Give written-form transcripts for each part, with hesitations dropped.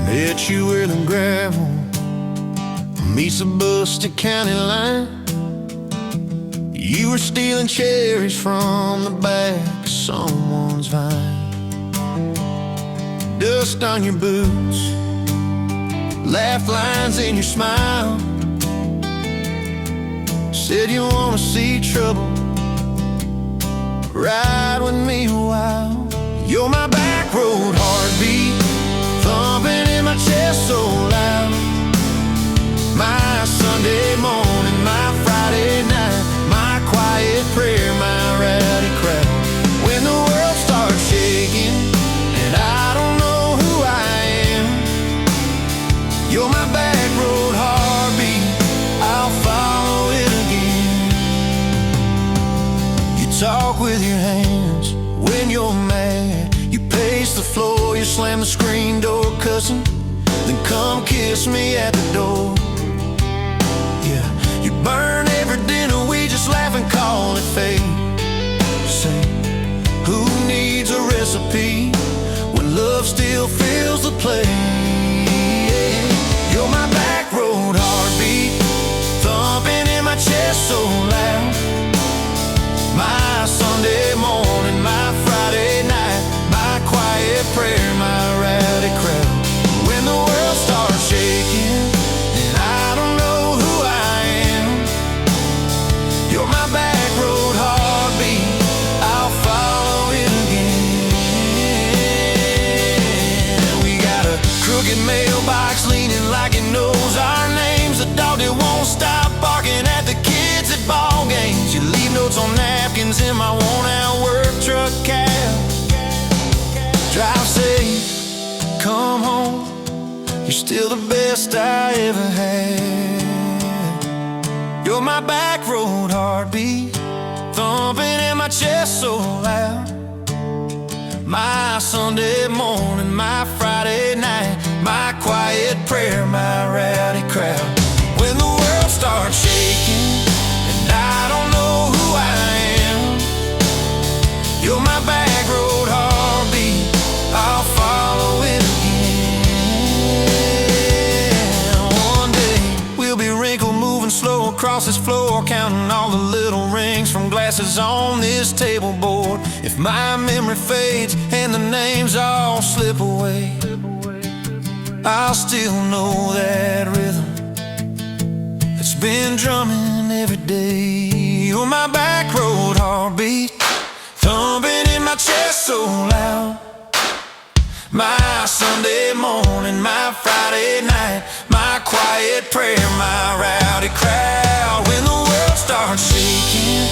Met you where the gravel meets the busted county line. You were stealing cherries from the back of someone's vine. Dust on your boots, laugh lines in your smile. Said you wanna see trouble, ride with me a while. You're my back road heartbeat, thumping in my chest so loud. My Sunday morning, my Friday night, my quiet prayer, my rowdy crowd. When the world starts shaking and I don't know who I am, you're my back road heartbeat, I'll follow it again. You talk with your hands when you're mad, you pace the floor, you slam the screen door cussing, then come kiss me at the door. Yeah, you burn every dinner, we just laugh and call it fate. Say, who needs a recipe when love still fills the plate? You're my back road heartbeat, thumping in my chest so loud. My Sunday morning, my Friday night, my quiet prayer, my rowdy crowd. When the world starts shaking and I don't know who I am, you're my back road heartbeat, I'll follow it again. We got a crooked mailbox leaning like it knows our names, a dog that won't stop barking at the kids at ball games. You leave notes on napkins in my worn-out work truck cab. Drive safe, come home, you're still the best I ever had. You're my back road heartbeat, thumping in my chest so loud. My Sunday morning, my Friday night, my quiet prayer, my rowdy crowd. When the world starts shaking and I don't know who I am, you're my back road heartbeat, I'll follow it again. One day we'll be wrinkled, moving slow across this floor, counting all the little rings from glasses on this table board. If my memory fades and the names all slip away, I'll still know that rhythm that's been drumming every day. You're my back road heartbeat, thumping in my chest so loud. My Sunday morning, my Friday night, my quiet prayer, my rowdy crowd. When the world starts shaking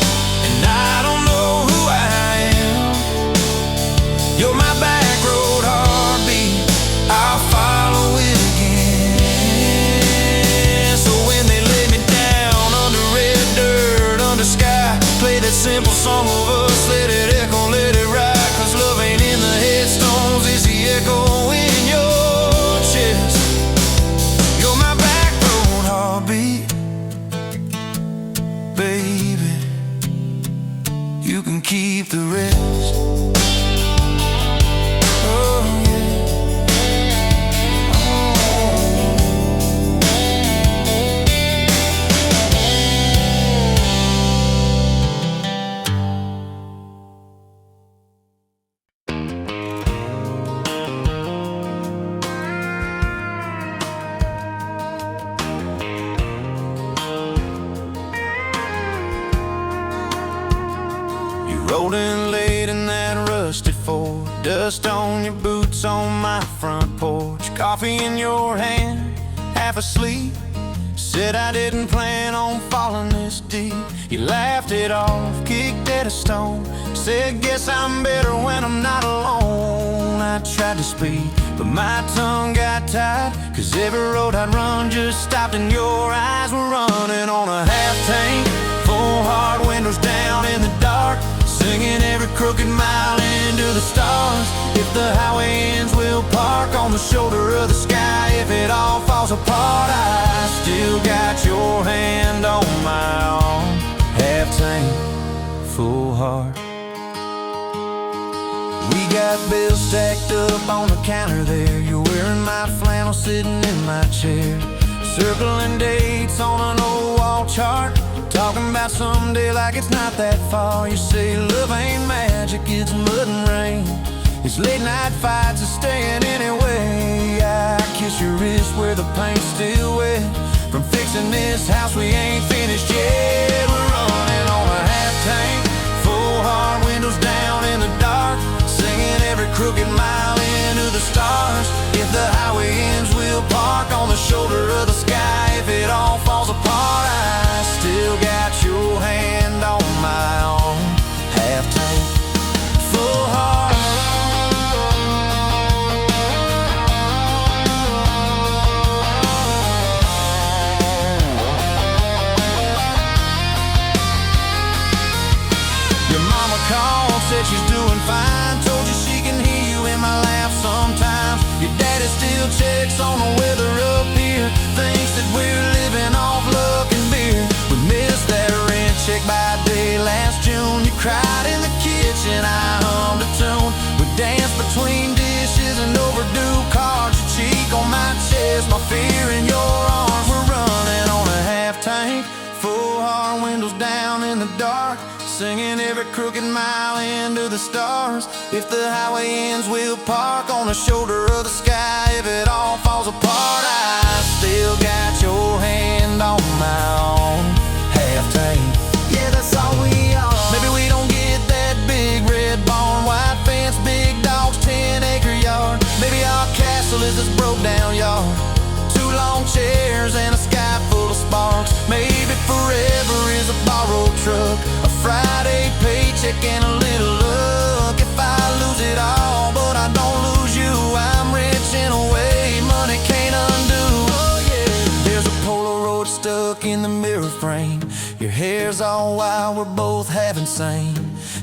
and I don't know who I am, you're my back road heartbeat, I'll follow it again. So when they lay me down under red dirt, under sky, play that simple song of us, let it echo, let it ride. Cause love ain't in the headstones, it's the echo in your chest. You're my back road heartbeat, baby, you can keep the rest. Oh yeah. Rolling late in that rusty Ford, dust on your boots on my front porch, coffee in your hand, half asleep. Said I didn't plan on falling this deep. You laughed it off, kicked at a stone, said guess I'm better when I'm not alone. I tried to speak, but my tongue got tied, cause every road I'd run just stopped and your eyes were running on a half tank, full hard windows down in the dark, singing every crooked mile into the stars. If the highway ends, we'll park on the shoulder of the sky. If it all falls apart, I still got your hand on my arm. Half tank, full heart. We got bills stacked up on the counter there. You're wearing my white flannel sitting in my chair, circling dates on an old wall chart, talking about someday like it's not that far. You say love ain't magic, it's mud and rain, it's late night fights and staying anyway. I kiss your wrist where the paint's still wet from fixing this house we ain't finished yet. We're running on a half tank, full hard, windows down in the dark, singing every crooked mile into the stars. If the highway ends, we'll park on the shoulder of the sky. If it all falls apart, I still got your hand on my arm. Half tank, full heart. Your mama called, said she's doing fine, told you she can hear you in my laugh sometimes. Your daddy still checks on the weather up here, thinks that we're living off luck and beer. We missed that rent check by day last June. You cried in the kitchen, I hummed a tune. We danced between dishes and overdue cards. Your cheek on my chest, my fear in your arms. We're running on a half tank, full hard, windows down in the dark, singing every crooked mile into the stars. If the highway ends, we'll park on the shoulder of the sky. If it all falls apart, I still got your hand on my arm. Half tank, yeah, that's all we are. Maybe we don't get that big red barn, white fence, big dogs, 10-acre yard. Maybe our castle is this broke down yard, 2 long chairs and a sky full of sparks. Maybe forever is a borrowed truck, a Friday paycheck and a little luck. If I lose it all, but I don't lose you, I'm rich in a way money can't undo. Oh yeah, there's a Polaroid stuck in the mirror frame. Your hair's all wild, we're both half insane.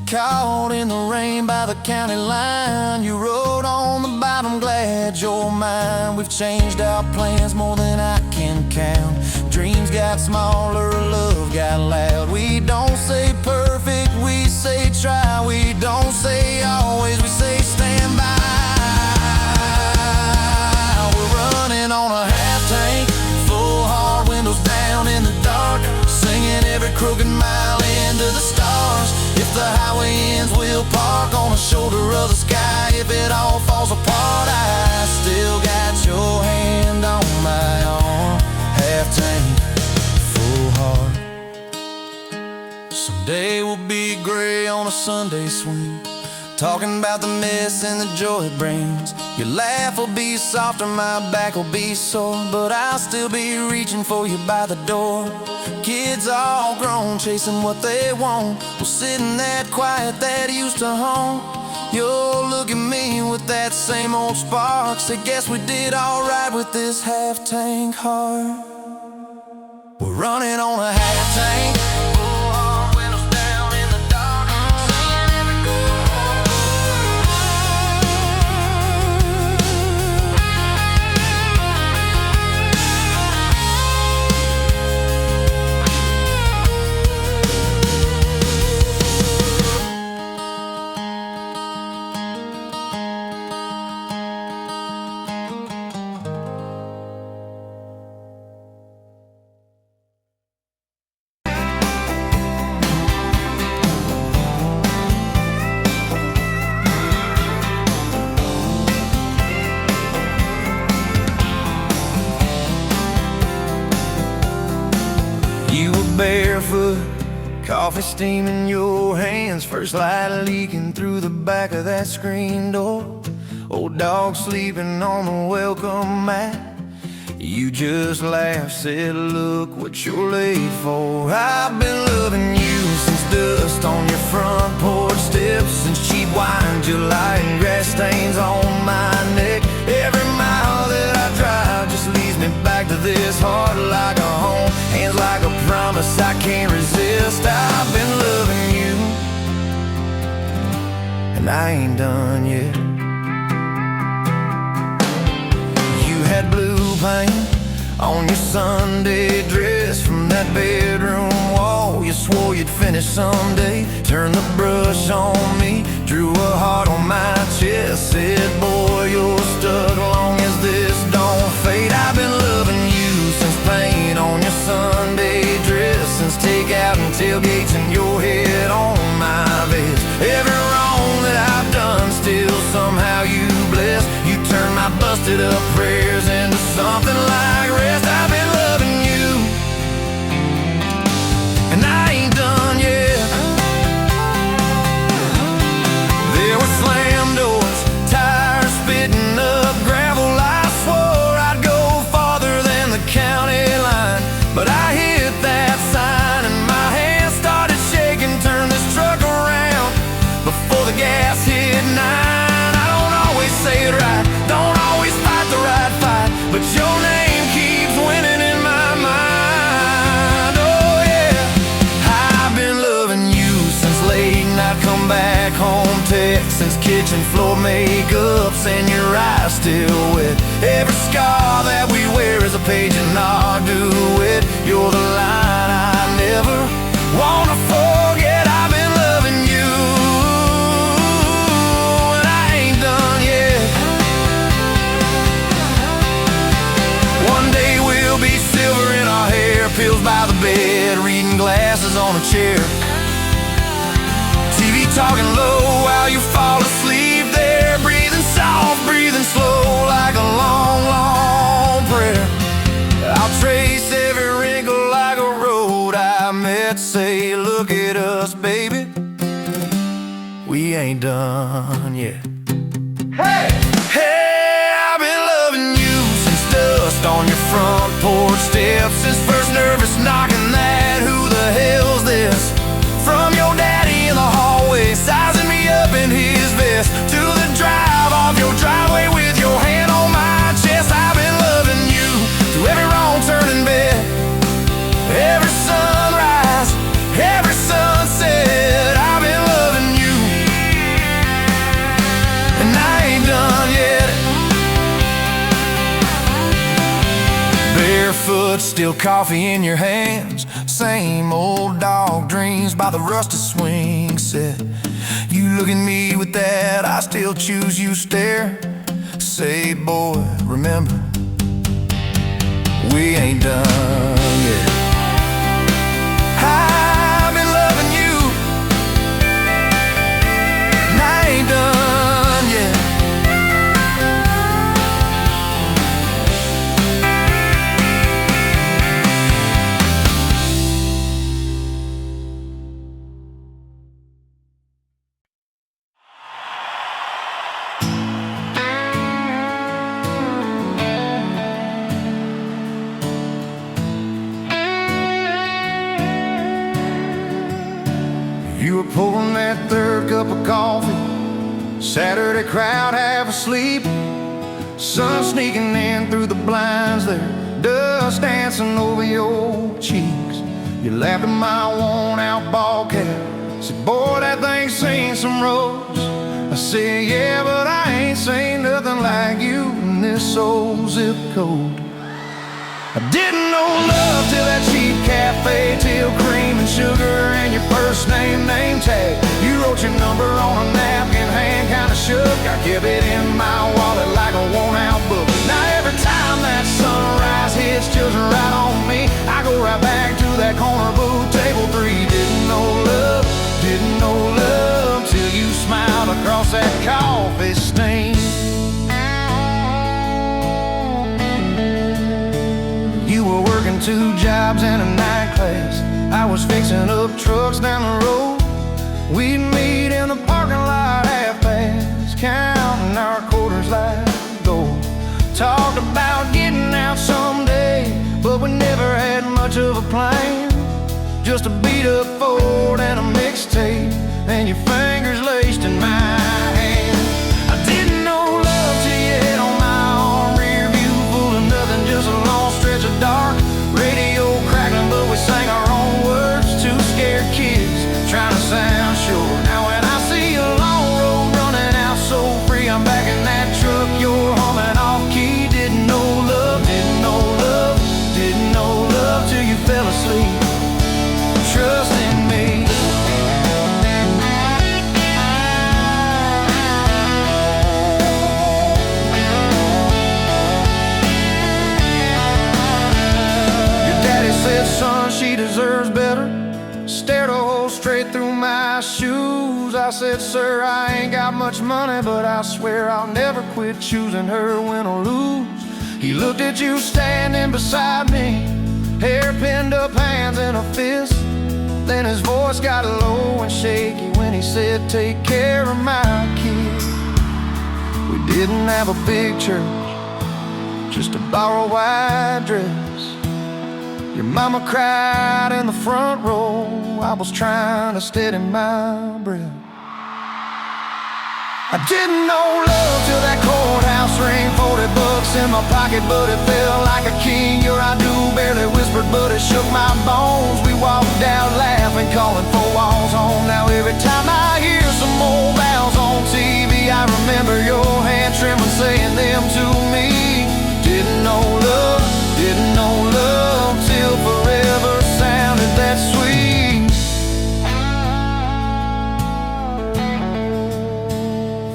Caught in the rain by the county line. You wrote on the bottom, glad you're mine. We've changed our plans more than I can count. Dreams got smaller, love got loud. We don't say perfect, we say try. We don't say always, we say stand by. We're running on a half tank, full hard, windows down in the dark, singing every crooked mile into the stars. If the highway ends, we'll park on the shoulder of the sky. If it all falls apart, I still got your hand on my arm. Half tank, full heart. Someday we'll be gray on a Sunday swing, talking about the mess and the joy it brings. Your laugh will be softer, my back will be sore, but I'll still be reaching for you by the door. Kids all grown, chasing what they want, we'll sit in that quiet that used to haunt. You'll look at me with that same old spark, say guess we did alright with this half tank heart. We're running on a half tank, full hard, windows down in the dark, singing every barefoot, coffee steaming your hands, first light leaking through the back of that screen door. Old dog sleeping on the welcome mat. You just laughed, said look what you're late for. I've been loving you since dust on your front porch steps, since cheap wine, July and grass stains on my neck. Every mile that I drive just leads me back to this heart like a home, hands like a promise I can't resist. I've been loving you, and I ain't done yet. You had blue paint on your Sunday dress from that bedroom wall. You swore you'd finish someday. Turned the brush on me, drew a heart on my chest, said boy you're stuck long as this dawn. something like rest. I've been loving you, and I ain't done yet. There were slam doors, tires spitting up gravel. I swore I'd go farther than the county line, but I hit that sign and my hands started shaking. Turn this truck around before the gas hit 9. I don't always say it right, don't always fight the right fight, but your name keeps winning in my mind. Oh yeah, I've been loving you since late night come back home text, since kitchen floor makeups and your eyes still wet. Every scar that we wear is a page in our duet. You're the line I never wanna forget. I've been loving you, and I ain't done yet. One day we'll be silver in our hair, pills by the bed, reading glasses on a chair, TV talking low while you fall asleep there, breathing soft, breathing slow like a long, long prayer. I'll trace every wrinkle like a road I met. Say, look at us, baby, we ain't done yet. Hey! Hey, I've been loving you since dust on your front porch steps, since first nervous knocking that who the hell's this? From your daddy in the hallway, sizing me up in his vest, to the drive off your driveway with your hand on my chest. I've been loving you through every wrong turn in bed, every sunrise, every sunset. I've been loving you, and I ain't done yet. Barefoot, still coffee in your hands, same old dog dreams by the rusted swing set. You look at me with that I still choose you stare. Say, boy, remember, we ain't done yet. I've been loving you, and I ain't done yet. You were pouring that third cup of coffee, Saturday crowd half asleep, sun sneaking in through the blinds there, dust dancing over your cheeks. You laughed at my worn-out ball cap, said, boy, that thing's seen some roads. I said, yeah, but I ain't seen nothing like you in this old zip code. I didn't know love till that cheap cafe, till cream and sugar and your first name tag. You wrote your number on a napkin, hand kinda shook. I kept it in my wallet like a worn-out book. Now every time that sunrise hits just right on me, I go right back to that corner booth, table 3. Didn't know love till you smiled across that coffee stain. You were working 2 jobs and a night class, I was fixing up trucks down the road. We'd meet in the parking lot half-past, counting our quarters like gold. Talked about getting out someday, but we never had much of a plan. Just a beat-up Ford and a mixtape, and your fingers laced in my hand. I didn't know love till you hit on my arm, rear view full of nothing, just a long stretch of dark. Radio crackling, but we sang our own words, 2 scared kids trying to sound sure. Now when I see a long road running out so free, I'm back in that truck, you're humming off key. Didn't know love till you fell asleep, trust in me. Your daddy said, son, she deserves better. Stared a hole straight through my shoes. I said, sir, I ain't got much money, but I swear I'll never quit choosing her, win or lose. He looked at you standing beside me, hair pinned up, hands in a fist. Then his voice got low and shaky when he said, take care of my kid. We didn't have a big church, just a borrowed white dress. Your mama cried in the front row, I was trying to steady my breath. I didn't know love till that courthouse ring. 40 bucks in my pocket, but it felt like a king. Your I do barely whispered, but it shook my bones. We walked out laughing, calling 4 walls home. Now every time I hear some old vows on TV, I remember your hand trembling, saying them to me. Didn't know love till forever sounded that sweet.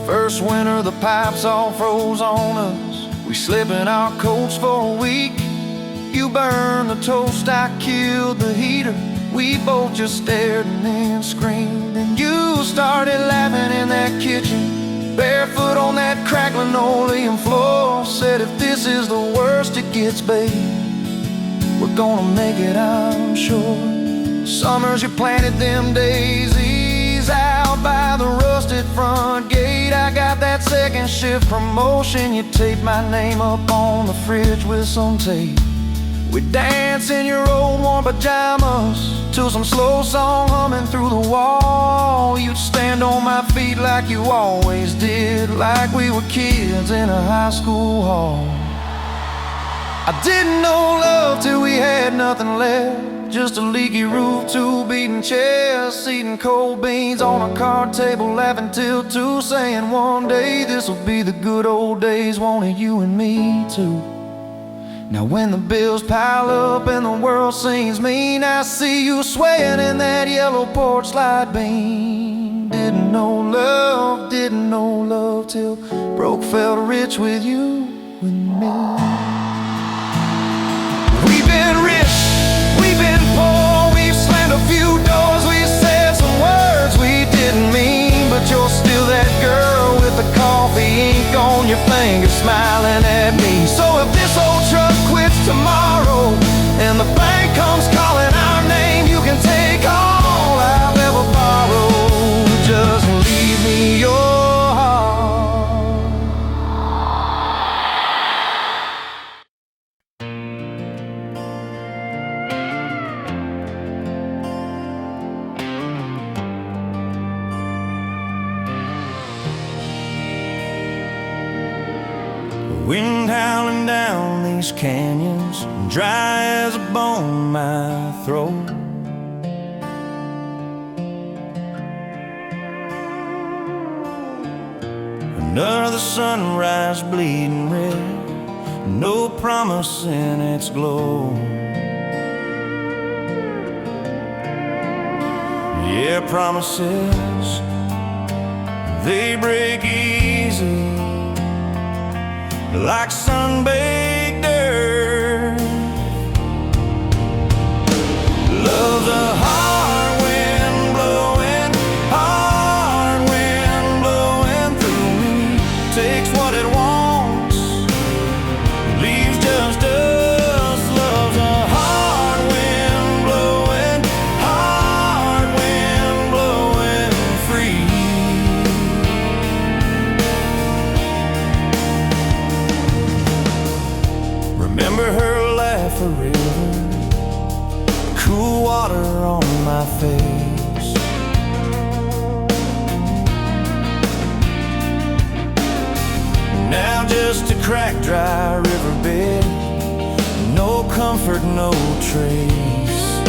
First winter, the pipes all froze on us. We slept in our coats for a week. You burned the toast, I killed the heater. We both just stared and then screamed. And you started laughing in that kitchen, barefoot on that cracked linoleum floor. Said, if this is the worst it gets, babe, we're gonna make it, I'm sure. Summers you planted them daisies out by the rusted front gate. I got that second shift promotion. You taped my name up on the fridge with some tape. We'd dance in your old warm pajamas to some slow song humming through the wall. You'd stand on my feet like you always did, like we were kids in a high school hall. I didn't know love till we had nothing left, just a leaky roof, 2 beating chests, eating cold beans on a card table, laughing till 2, saying one day this'll be the good old days, wanted you and me too. Now when the bills pile up and the world seems mean, I see you swaying in that yellow porch light beam. Didn't know love till broke felt rich with you and me. We've been rich, we've been poor, we've slammed a few doors, we've said some words we didn't mean, but you're still that girl with the coffee ink on your finger smiling at me. So if this old truck quits tomorrow and the bank comes calling our name, you can take all I've ever borrowed, just leave me your heart. Wind howling down these canyons, dry as a bone my throat. Another sunrise bleeding red, no promise in its glow. Yeah, promises, they break easy, like sun-baked earth. Love's a hard wind blowing, hard wind blowing through me. Takes what it wants, leaves just us. Love's a hard wind blowing, hard wind blowing free. Remember her laugh forever, cool water on my face. Now just a cracked, dry riverbed, no comfort, no trace.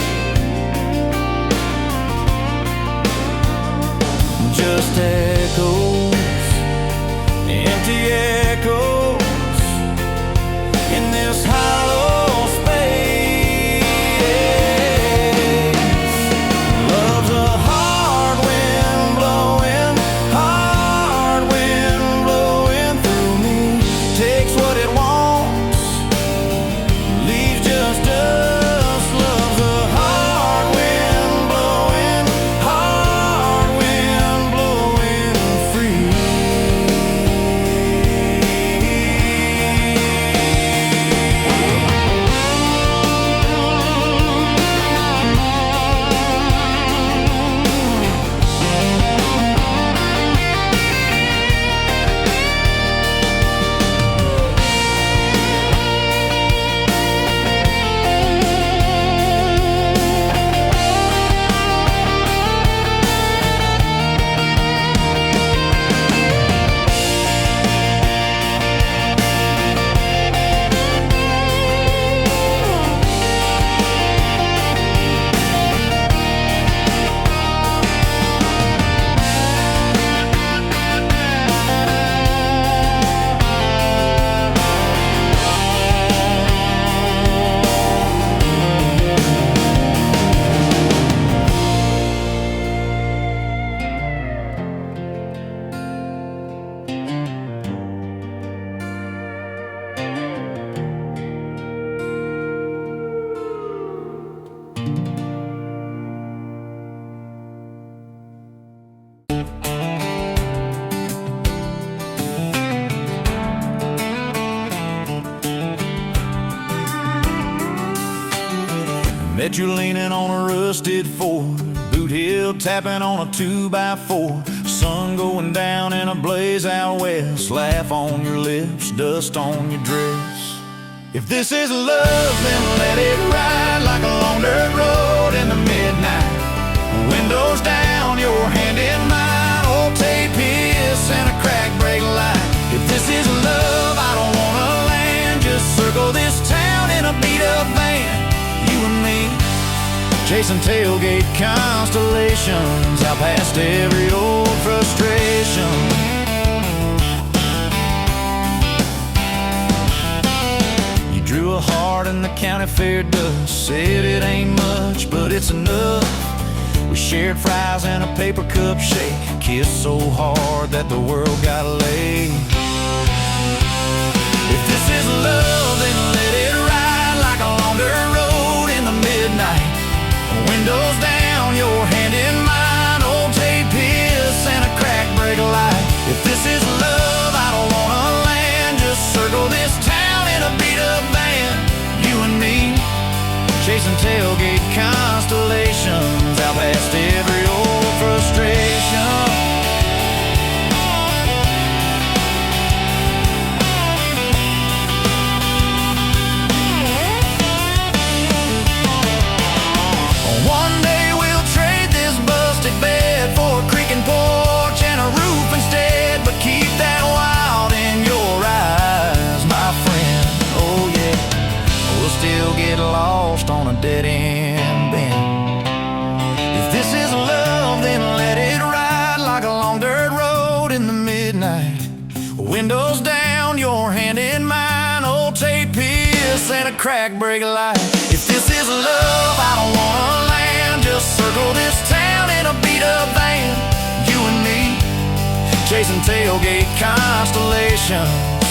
Just echoes, empty echoes in this hollow space. Love's a hard wind blowing, hard wind blowing through me. Takes what it wants, leaves just us. Love's Met you leaning on a rusted Ford, boot heel tapping on a 2x4. Sun going down in a blaze out west, laugh on your lips, dust on your dress. If this is love, then let it ride like a long dirt road in the midnight. Windows down, your hand in mine, old tape hiss and a crack brake light. If this is love, I don't wanna land, just circle this town in a beat-up van. You and me, chasing tailgate constellations, out past every old frustration. You drew a heart in the county fair dust, said it ain't much, but it's enough. We shared fries and a paper cup shake, kissed so hard that the world got laid. If this is love, then let it ride like a long dirt road in the midnight. Windows down, your hand in mine, old tape hiss and a crack brake light. If this is love, I don't wanna land, just circle this town in a beat-up van. You and me, chasing tailgate constellations, out past every old frustration. One day we'll trade this busted bed for a creaking porch and a roof instead, but keep that wild in your eyes, my friend. Oh yeah, we'll still get lost on a dead-end bend. If this is love, then let it ride like a long dirt road in the midnight. Windows down, your hand in mine, old tape hiss and a crack brake light. If this is love, I don't wanna land, just circle this town in a beat-up van. You and me, chasing tailgate constellations.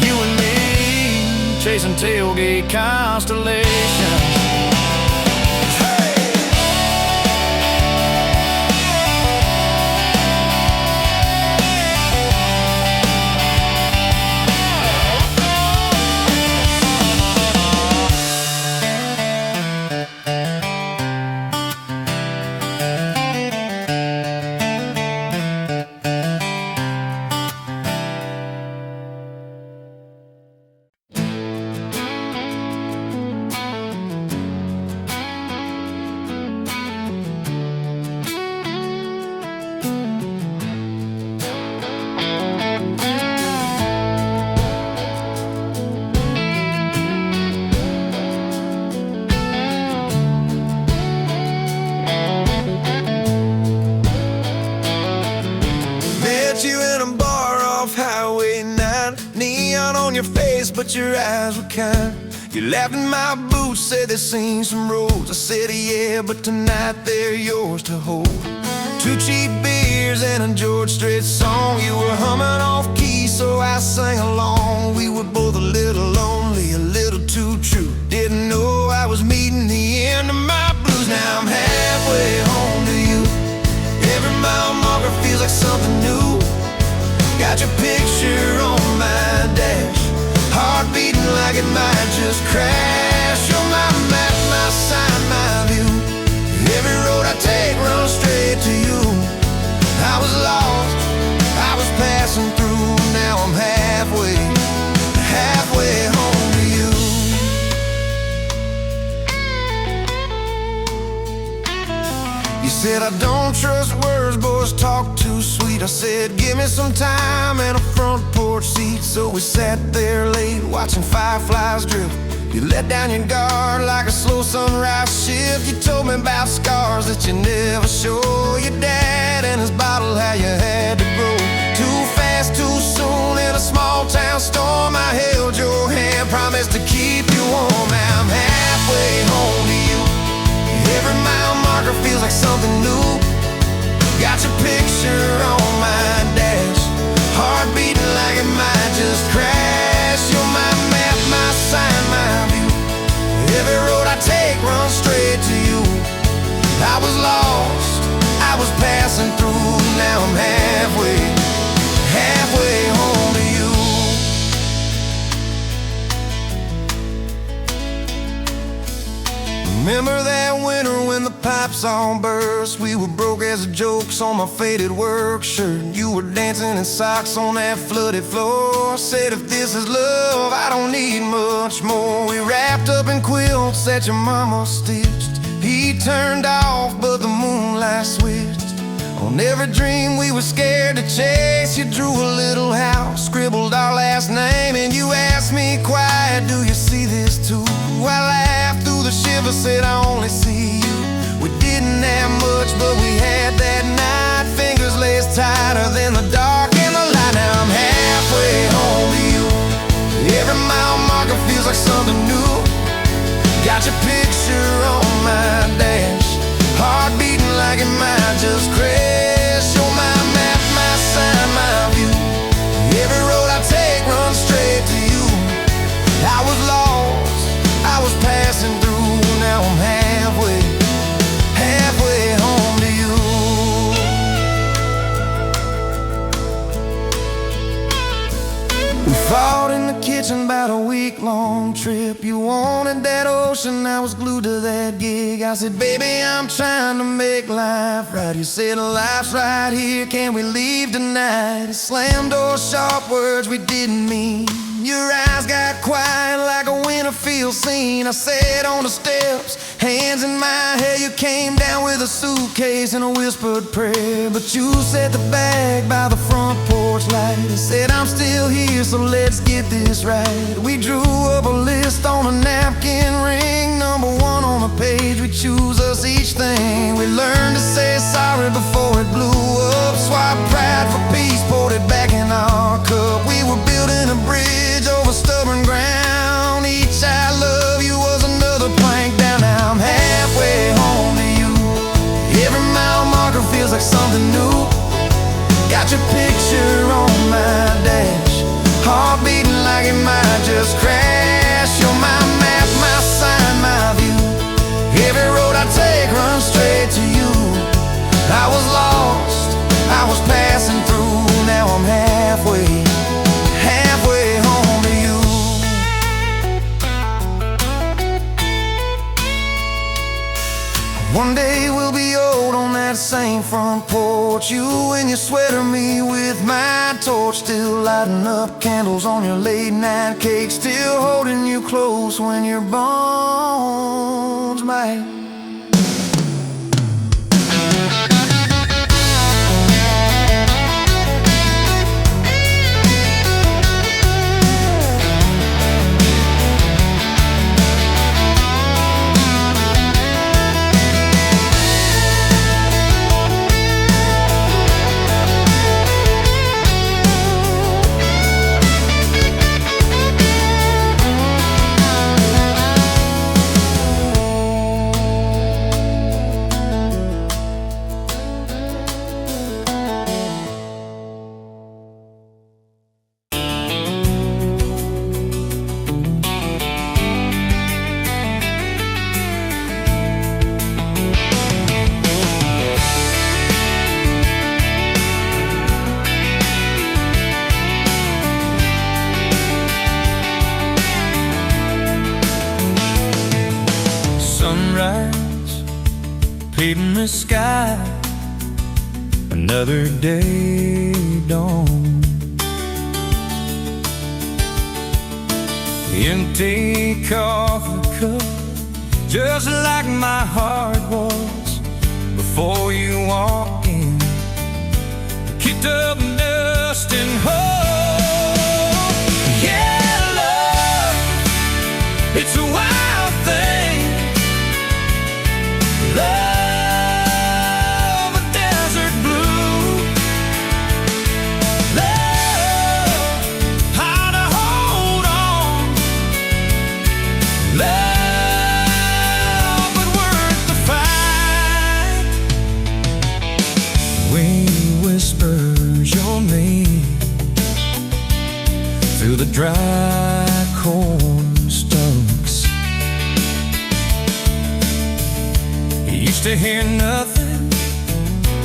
You and me, chasing tailgate constellations. You in a bar off Highway 9, neon on your face, but your eyes were kind. You laughed in my boots, said they've seen some roads. I said yeah, but tonight they're yours to hold. 2 cheap beers and a George Strait song. You were humming off key, so I sang along. We were both a little lonely, a little too true. Didn't know I was meeting the end of my blues. Now I'm halfway home to you. Every mile marker feels like something new. Got your picture on my dash, heart beating like it might just crash. You're my map, my sign, my view. Every road I take runs straight to you. I was lost, I was passing through. Now I'm halfway home to you. You said I don't trust words, boys talk too sweet. I said give me some time and a front porch seat. So we sat there late watching fireflies drift. You let down your guard like a slow sunrise shift. You told me about scars that you never show. Your dad and his bottle, how you had to grow too fast, too soon in a small town storm. I held your hand, promised to keep you warm. Now I'm halfway home to you. Every mile marker feels like something new. Got your picture on my dash, heart beating like it might just crash. You're my map, my sign, my view. Every road I take runs straight to you. I was lost, I was passing through. Now I'm halfway home to you. Remember that winter when the pipes all burst? We were broke as jokes on my faded work shirt. You were dancing in socks on that flooded floor. Said if this is love, I don't need much more. We wrapped up in quilts that your mama stitched. He turned off, but the moonlight switched. On every dream we were scared to chase, you drew a little house, scribbled our last name, and you asked me quiet, do you see this too? I laughed through the shiver, said I only see you. We didn't have much, but we had that night. Fingers laced tighter than the dark and the light. Now I'm halfway home to you. Every mile marker feels like something new. Got your picture on my dash, heart beating like it might just crash. You're my map, my sign, my view. Every road I take runs straight to you. I was lost, I was passing through. Now I'm halfway home to you. We fought in the kitchen about a week-long trip. You wanted that ocean, I was glued to that gig. I said, baby, I'm trying to make life right. You said, life's right here, can we leave tonight? It slammed doors, sharp words we didn't mean. Your eyes got quiet like a winter field scene. I sat on the steps, hands in my hair. You came down with a suitcase and a whispered prayer. But you set the bag by the front porch light and said, I'm still here, so let's get this right. We drew up a list on a napkin ring, number one on the page. We choose us each thing. We learned to say sorry before it blew up. Swap pride for peace, poured it back in our cup. We were building a bridge over stubborn ground. Each I love you was another plank down. Now I'm halfway home to you. Every mile marker feels like something new. Got your picture on my dash, heart beating like it might just crash. You're my map, my sign, my view. Every road I take runs straight to you. I was lost, I was passing through. Now I'm halfway home to you. One day we'll be old on that same front porch. You in your sweater, me with my torch. Still lighting up candles on your late night cake. Still holding you close when your bones might. Sunrise, painting the sky, another day dawn. Empty coffee cup, just like my heart was before you walked in. Kicked up dust and hope. Yeah, love, it's a wild thing. Love, a desert blue. Love, how to hold on. Love, but worth the fight. Wind whispers your name through the dry corn stalks. Used to hear nothing,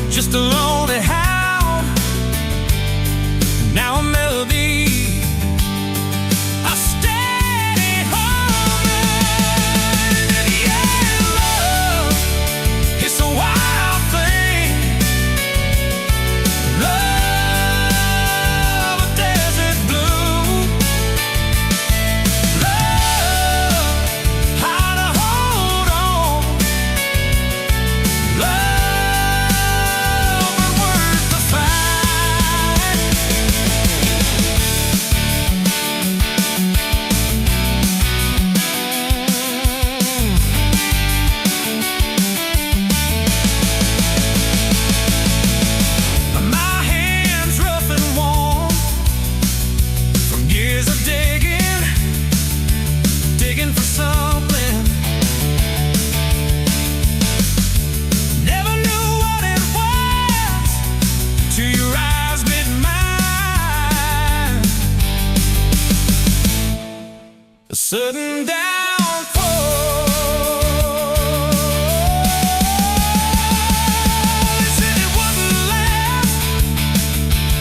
just a lonely howl. Now a melody, a steady humming. Yeah, sudden downfall. They said it wouldn't last,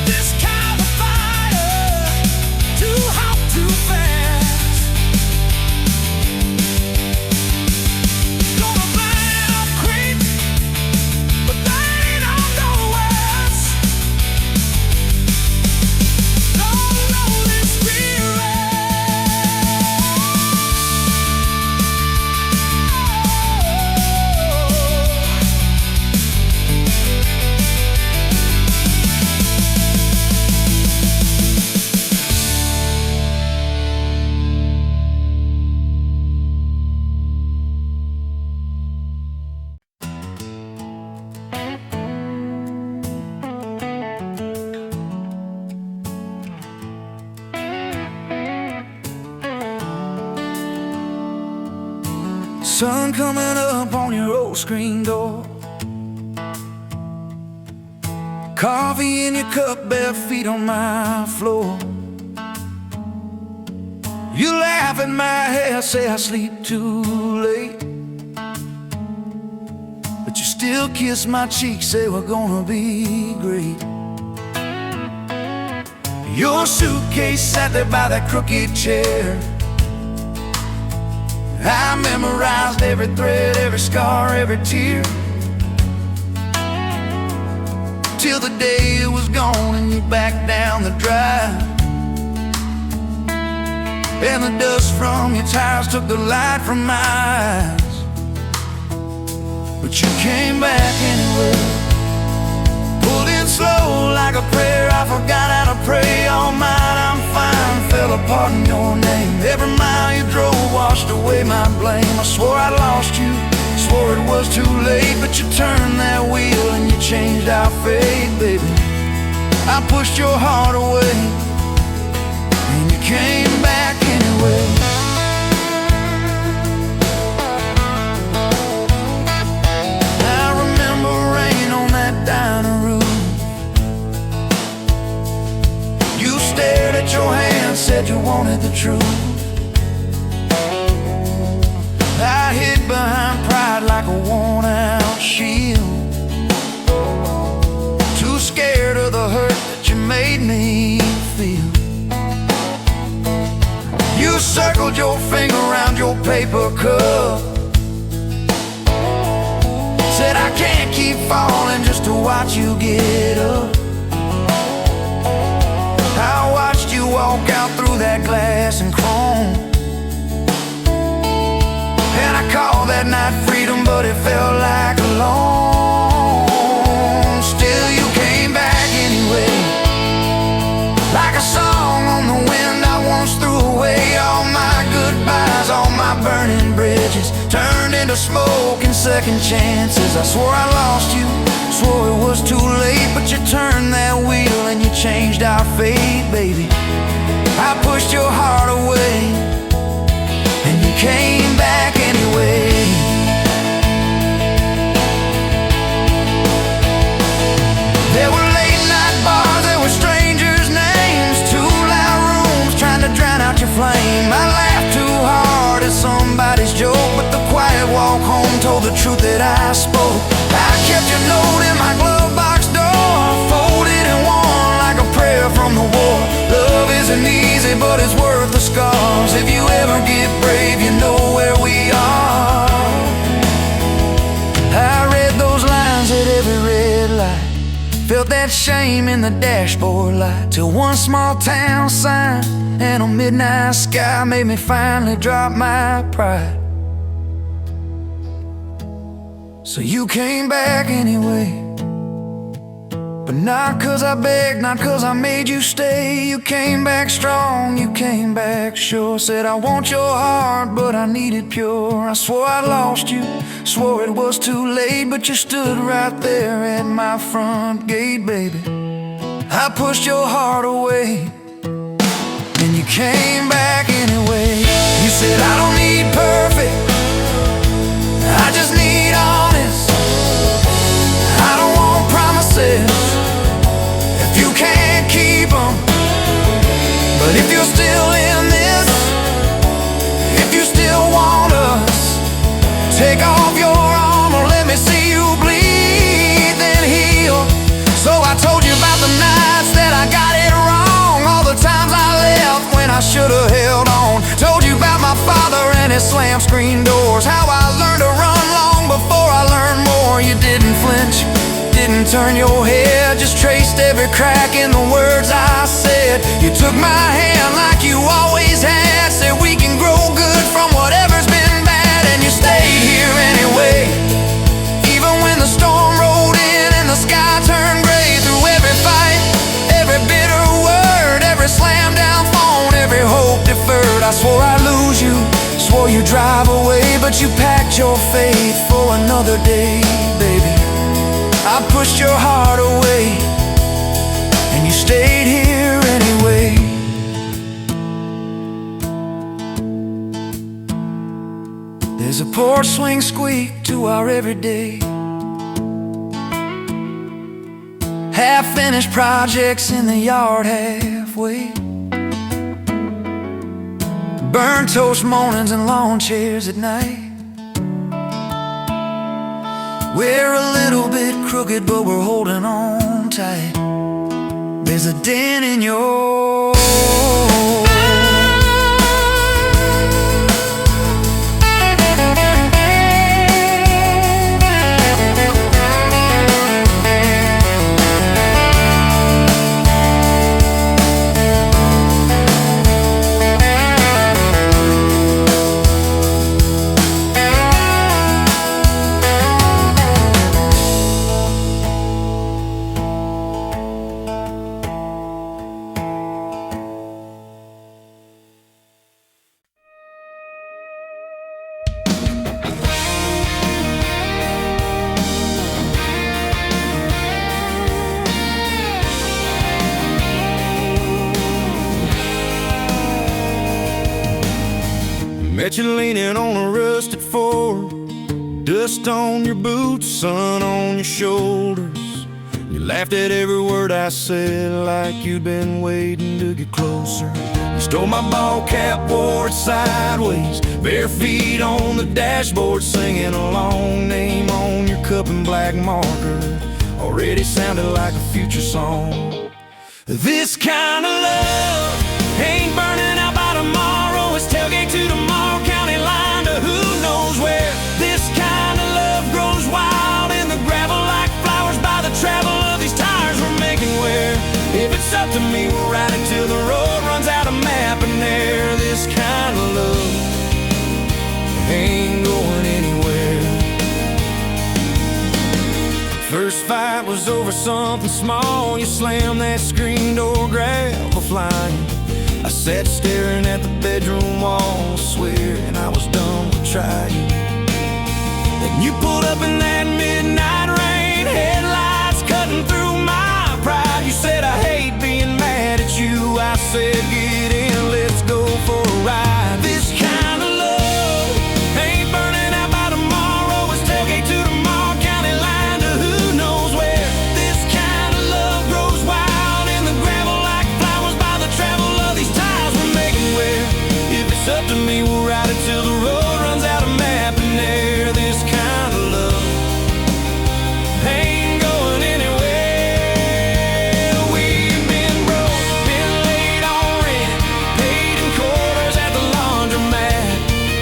this kind of fire, too hot, too fast. Gonna burn it up quick, but they ain't on no west. Don't know this spirit. Sun coming up on your old screen door, coffee in your cup, bare feet on my floor. You laugh at my hair, say I sleep too late, but you still kiss my cheek, say we're gonna be great. Your suitcase sat there by that crooked chair. I memorized every thread, every scar, every tear, till the day it was gone and you backed down the drive, and the dust from your tires took the light from my eyes. But you came back anyway, pulled in slow like a prayer. I forgot how to pray all night. I'm fine, fell apart in your name. Every mile you drove washed away my blame. I swore I lost you, swore it was too late, but you turned that wheel and you changed our fate, baby. I pushed your heart away and you came back anyway. I remember rain on that dining room. You stared at your hand, said you wanted the truth. I hid behind pride like a worn-out shield, too scared of the hurt that you made me feel. You circled your finger around your paper cup, said I can't keep falling just to watch you get up. I watched you walk out through that glass and chrome, and I called that night freedom, but it felt like alone. Still you came back anyway, like a song on the wind. I once threw away all my goodbyes, all my burning bridges turned into smoke and second chances. I swore I lost you, swore it was too late, but you turned that wheel and you changed our fate, baby. I pushed your heart away and you came back anyway. There were late night bars, there were strangers' names, too loud rooms trying to drown out your flame. I laughed too hard at somebody's joke, but the quiet walk home told the truth that I spoke. I kept your note in my glove box door, folded and worn like a prayer from the war. Love isn't easy, but it's worth the scars. If you ever get brave, you know where we are. I read those lines at every red light, felt that shame in the dashboard light, till one small town sign and a midnight sky made me finally drop my pride. So you came back anyway, but not 'cause I begged, not 'cause I made you stay. You came back strong, you came back sure. Said I want your heart, but I need it pure. I swore I lost you, swore it was too late, but you stood right there at my front gate, baby. I pushed your heart away and you came back anyway. You said I don't need perfect, I just need honest. I don't want promises if you can't keep them, but if you're still in this, Take off your armor, let me see you bleed, then heal. So I told you about the nights that I got it wrong, all the times I left when I should've held on. Told you about my father and his slam screen doors, how I learned to run long before I learned more. You didn't flinch, didn't turn your head, just traced every crack in the words I said. You took my hand like you always had, said we can grow good from whatever's been bad. And you stayed here anyway, even when the storm rolled in and the sky turned gray. Through every fight, every bitter word, every slam down phone, every hope deferred. I swore I'd lose you, swore you'd drive away, but you packed your faith for another day, baby. I pushed your heart away, and you stayed here anyway. There's a porch swing squeak to our everyday, half-finished projects in the yard halfway, burnt toast mornings and lawn chairs at night. We're a little bit crooked, but we're holding on tight. There's a dent in your met you leaning on a rusted Ford, dust on your boots, sun on your shoulders. You laughed at every word I said like you'd been waiting to get closer. You stole my ball cap, wore it sideways, bare feet on the dashboard, singing a long name on your cup in black marker. Already sounded like a future song. This kind of love ain't burning out by tomorrow. It's tailgate to tomorrow, county line to who knows where. This kind of love grows wild in the gravel like flowers by the travel of these tires we're making wear. If it's up to me, we'll ride it till the road runs out of map and air. This kind of love ain't going anywhere. First fight was over something small. You slammed that screen door, gravel flying. I sat staring at the bedroom wall, swearing I was done with trying. Then you pulled up in that midnight rain, headlights cutting through my pride. You said, I hate being mad at you. I said, get in, let's go for a ride. This kind of love ain't burning out by tomorrow. It's tailgate to tomorrow, county line to who knows where. This kind of love grows wild in the gravel like flowers by the travel of these tires we're making wear. If it's up to me, we'll ride it till the road runs out of map and air. This kind of love ain't going anywhere. We've been broke, been late on rent, paid in quarters at the laundromat,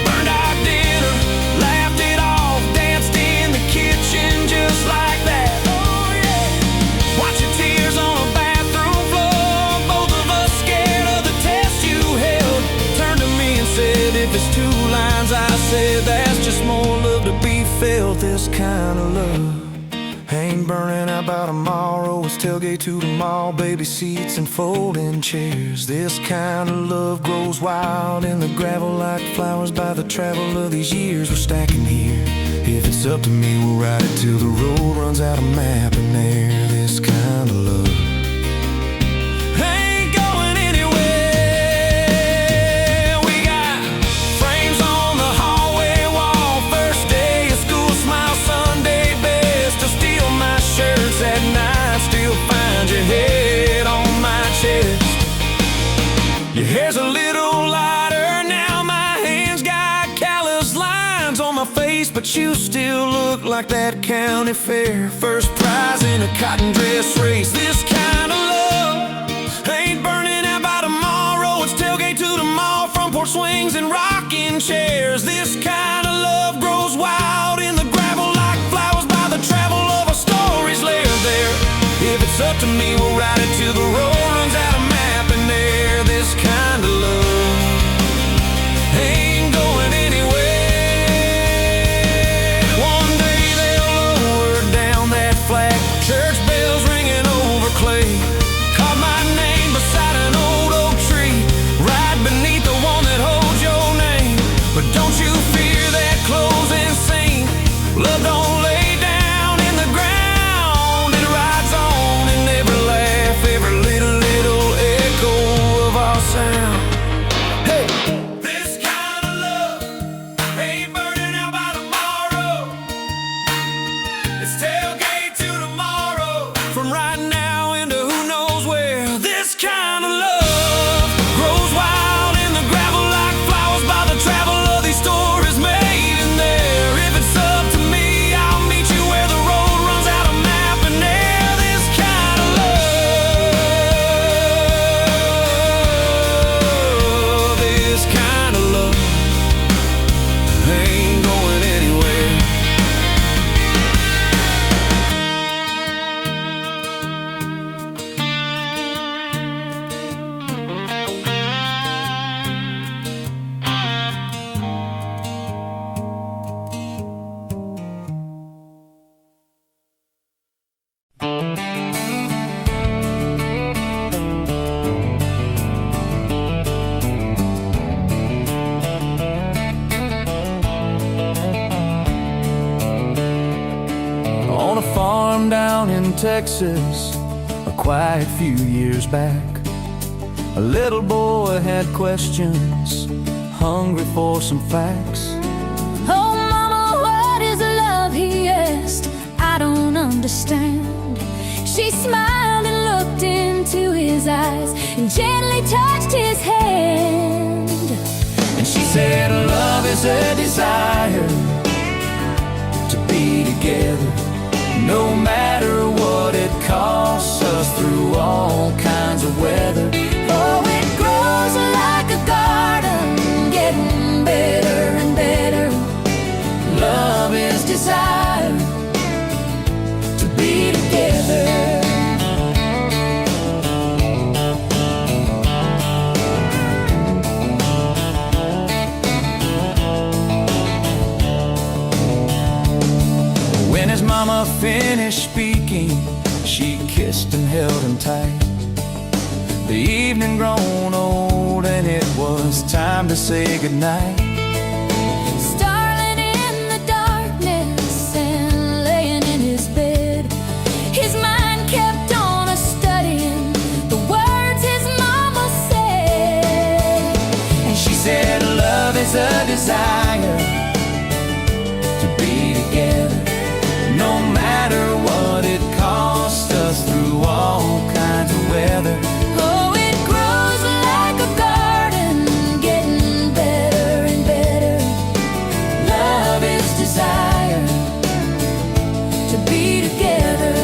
burned our dinner, laughed it off, danced in the kitchen just like that. Oh yeah, watch your tears on a bathroom floor, both of us scared of the test you held. Turned to me and said, if it's two lines I said, that's just more love to be felt. This kind of love ain't burning out by tomorrow. It's tailgate to the mall, baby seats and folding chairs. This kind of love grows wild in the gravel like flowers by the travel of these years we're stacking here. If it's up to me, we'll ride it till the road runs out of map and air. This kind of love ain't going anywhere. We got frames on the hallway wall, first day of school, smile Sunday best. Still steal my shirts at night, still find your head on my chest. Your hair's a little lighter now, my hands got callous lines on my face, but you still look like that county fair. First prize in a cotton dress race. This kind of love ain't burning out by tomorrow. It's tailgate to the mall, front porch swings and rocking chairs. This kind of love grows wild in the gravel like flowers by the travel of a story's layered there. If it's up to me, we'll ride it till the road runs out of map and air. This kind of love ain't going anywhere. One day they'll lower down that flag, church bells ringing over clay. Carve my name beside an old oak tree, right beneath the one that holds your name. But don't you fear that closing scene. Love don't lay down in the ground. It rides on in every laugh, every little echo of our sound. Hey! This kind of love ain't burning out by tomorrow. It's tailgate to tomorrow, from right now into who knows where. This kind of love grows wild in the gravel like flowers by the travel of these stories made in there. If it's up to me, I'll meet you where the road runs out of map and air. This kind of love, this kind of love ain't going anywhere. On a farm down in Texas, a quiet few years back, a little boy had questions, hungry for some facts. Oh, mama, what is love? He asked. I don't understand. She smiled and looked into his eyes and gently touched his hand. And she said, love is a desire to be together, no matter what it costs us, through all kinds of weather. Oh, it grows like a garden, getting better and better. Love is desire to be together. When his mama finished speaking, she kissed and held him tight. The evening grown old and it was time to say goodnight. Starling in the darkness and laying in his bed, his mind kept on studying the words his mama said. And she said, love is a desire to be together, no matter what it costs us, through all kinds of weather. Oh, it grows like a garden, getting better and better. Love is desire To be together.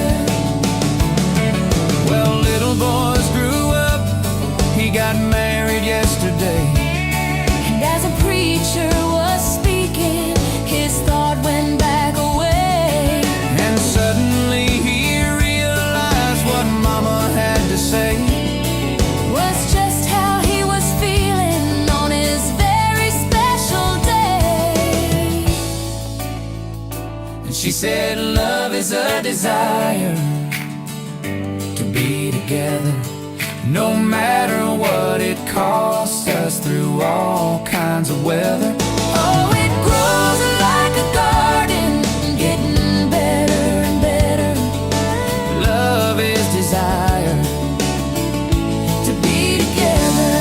Well, little boys grew up, he got married yesterday. And as a preacher was speaking, his thought went back away. And suddenly he realized what mama had to say. Was just how he was feeling on his very special day. And she said, love is a desire to be together, no matter what it costs us, through all kinds of weather. Oh, it grows like a garden, getting better and better. Love is desire To be together.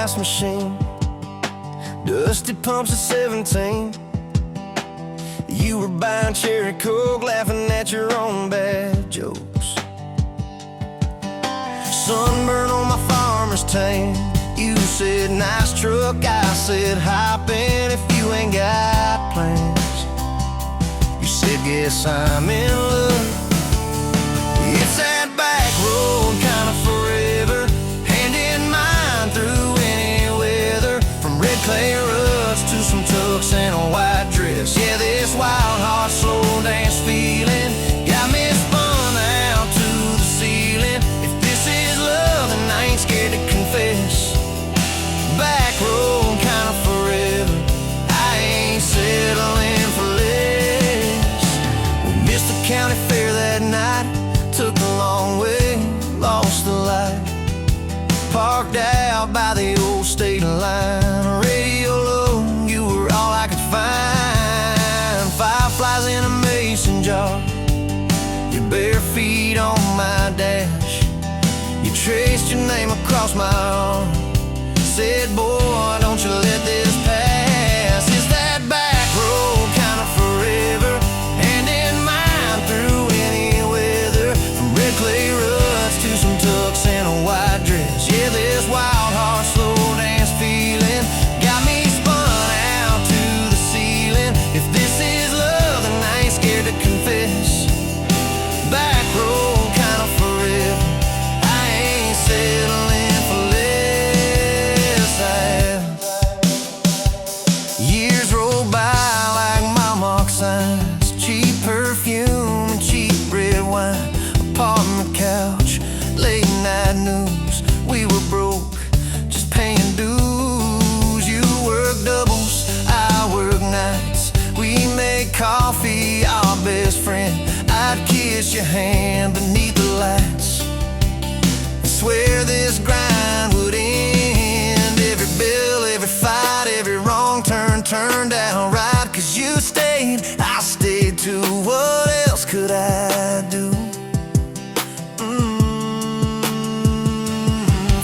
ice machine, dusty pumps at 17. You were buying cherry coke, laughing at your own bad jokes. Sunburn on my farmer's tan. You said nice truck, I said hop in if you ain't got plans. You said guess I'm in love. It's that back road kinda forever, hand in mine through any weather. From red clay ruts to some tux and a white dress. Yeah, this wild heart slow dance feeling got me spun out to the ceiling. If this is love, then I ain't scared to confess. Back road kinda forever, I ain't settling for less. We missed the county fair that night, took the long way, lost the light. Parked out by the old state line, radio low, you were all I could find. Fireflies in a mason jar, your bare feet on my dash. You traced your name across my arm, said, boy, don't you let this pass. It's that back road kinda forever, hand in mine through any weather. From red clay ruts to some tux and a white dress. Yeah, this wild heart slow dance feeling got me spun out to the ceiling. If this is love, then I ain't scared to confess. Back road kinda forever, I ain't settling for less. Years roll by like mile mark signs, cheap perfume and cheap red wine. Apartment couch, late night news. We were broke, just paying dues. You work doubles, I work nights. We make coffee, our best friend. I'd kiss your hand beneath the lights, swear this grind would end. Every bill, every fight, every wrong turn turned out right. Cause you stayed, I stayed too. What else could I do?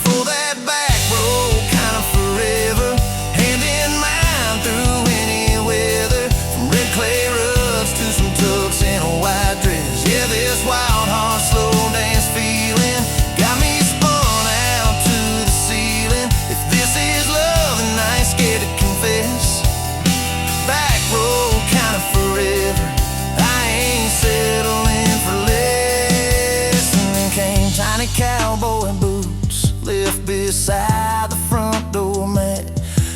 For that back road kinda forever, hand in mine through any weather. From red clay ruts to some tux and a white dress. Yeah, this wild heart slow dance feeling got me spun out to the ceiling. If this is love, then I ain't scared to confess. Back road kinda forever, I ain't settling for less. And then came tiny cowboy boots, left beside the front door mat.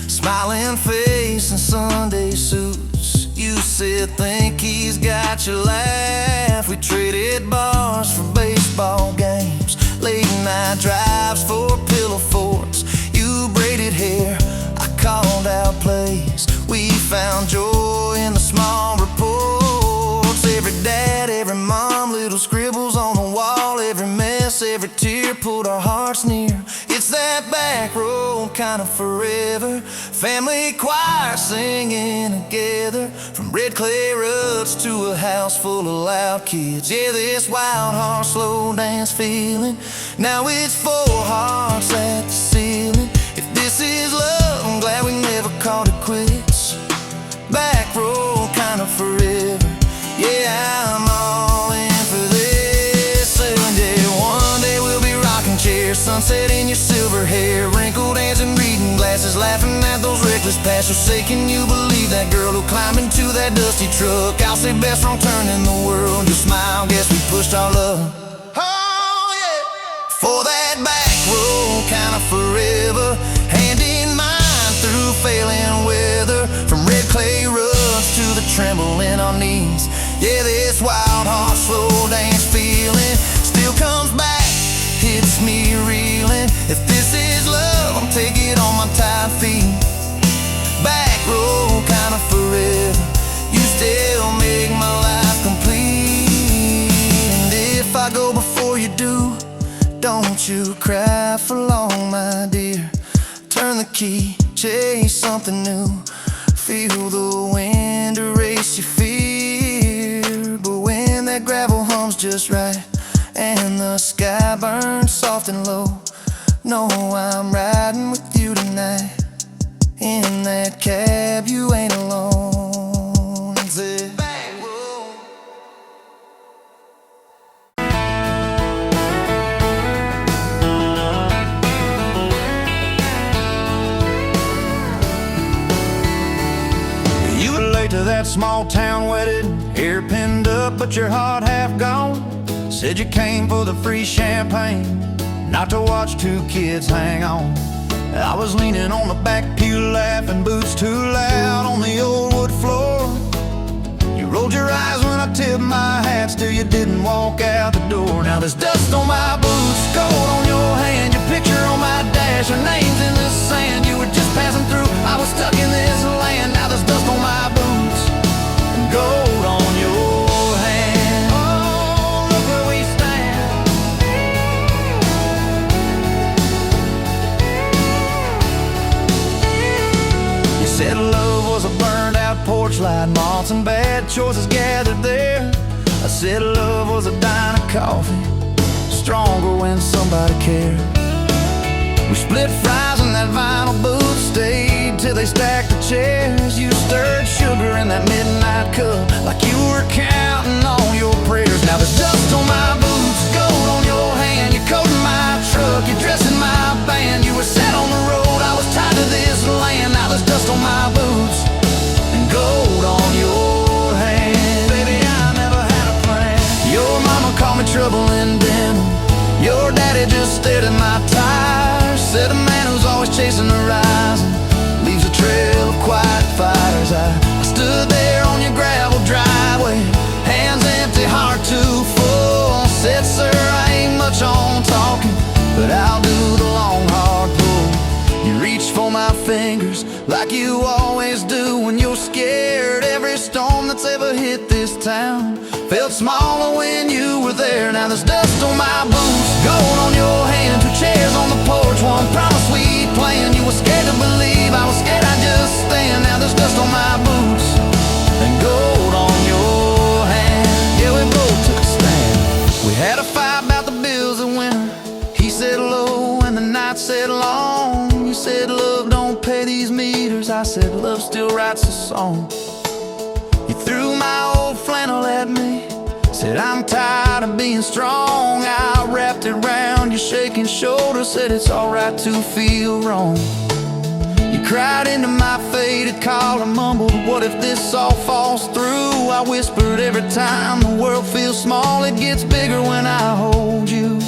Smiling face and Sunday suits. You said think he's got your laugh. We traded bars for baseball games, late night drives for pillow forts. You braided hair, I called out plays. We found joy in the small reports. Every dad, every mom, little scribbles on the wall. Every mess, every tear pulled our hearts near. It's that back road kinda forever, family choir singing together. From red clay ruts to a house full of loud kids. Yeah, this wild heart slow dance feeling, now it's four hearts at the ceiling. If this is love, I'm glad we never called it quits. Back road kinda forever, yeah, I'm all in for this. And yeah, one day we'll be rocking chairs, sunset in your silver hair, wrinkled hands and reading glasses, laughing at those reckless pastors. Say, can you believe that girl who climbed into that dusty truck? I'll say best wrong turn in the world. You smile, guess we pushed our love. Oh yeah, for that back road kinda forever, hand in mine through failing weather. From red clay ruts to the tremble in our knees. Yeah, this wild heart slow dance feeling still comes back, hits me reeling. If this is love, I'll take it on my tired feet. Back road kinda forever, you still make my life complete. And if I go before you do, don't you cry for long, my dear. Turn the key, chase something new. Feel the wind erase your fear. But when that gravel hums just right and the sky burns soft and low, know I'm riding with you tonight. to that small town wedding, hair pinned up but your heart half gone. Said you came for the free champagne, not to watch two kids hang on. I was leaning on the back pew laughing, boots too loud on the old wood floor. You rolled your eyes when I tipped my hat, still you didn't walk out the door. Now there's dust on my boots, gold on your hand, your picture on my dash, your name's in the sand. You were just passing through, I was stuck in this land. Now there's dust on my boots and gold on your hand. Oh, look where we stand. You said love was a burned out porch light, moths and bad choices gathered there. I said love was a dime of coffee, stronger when somebody cared. We split fries in that vinyl booth, stayed till they stacked the chairs. You stirred sugar in that midnight cup like you were counting on your prayers. Now there's dust on my boots, gold on your hand, you're coating my truck, you're dressing my band. You were set on the road, I was tied to this land. Now there's dust on my boots and gold on your hand. Baby, I never had a plan. Your mama called me trouble in denim, your daddy just stared at my tires. Said a man who's always chasing the horizon leaves a trail of quiet fires. I stood there on your gravel driveway, hands empty, heart too full. Said, sir, I ain't much on talking, but I'll do the long hard pull. You reached for my fingers like you always do when you're scared. Every storm that's ever hit this town felt smaller when you were there. Now there's dust on my boots, gold on your hand, two chairs on the porch, one promise we planned. You were scared to believe, I was scared I'd just stand. Now there's dust on my boots and gold on your hand. Yeah, we both took a stand. We had a fight about the bills of winter. He said low and the night said long. You said love don't pay these meters, I said love still writes a song. You threw my old flannel at me, said I'm tired of being strong. I wrapped it round your shaking shoulder, said it's alright to feel wrong. You cried into my faded collar, mumbled, what if this all falls through? I whispered, every time the world feels small, it gets bigger when I hold you.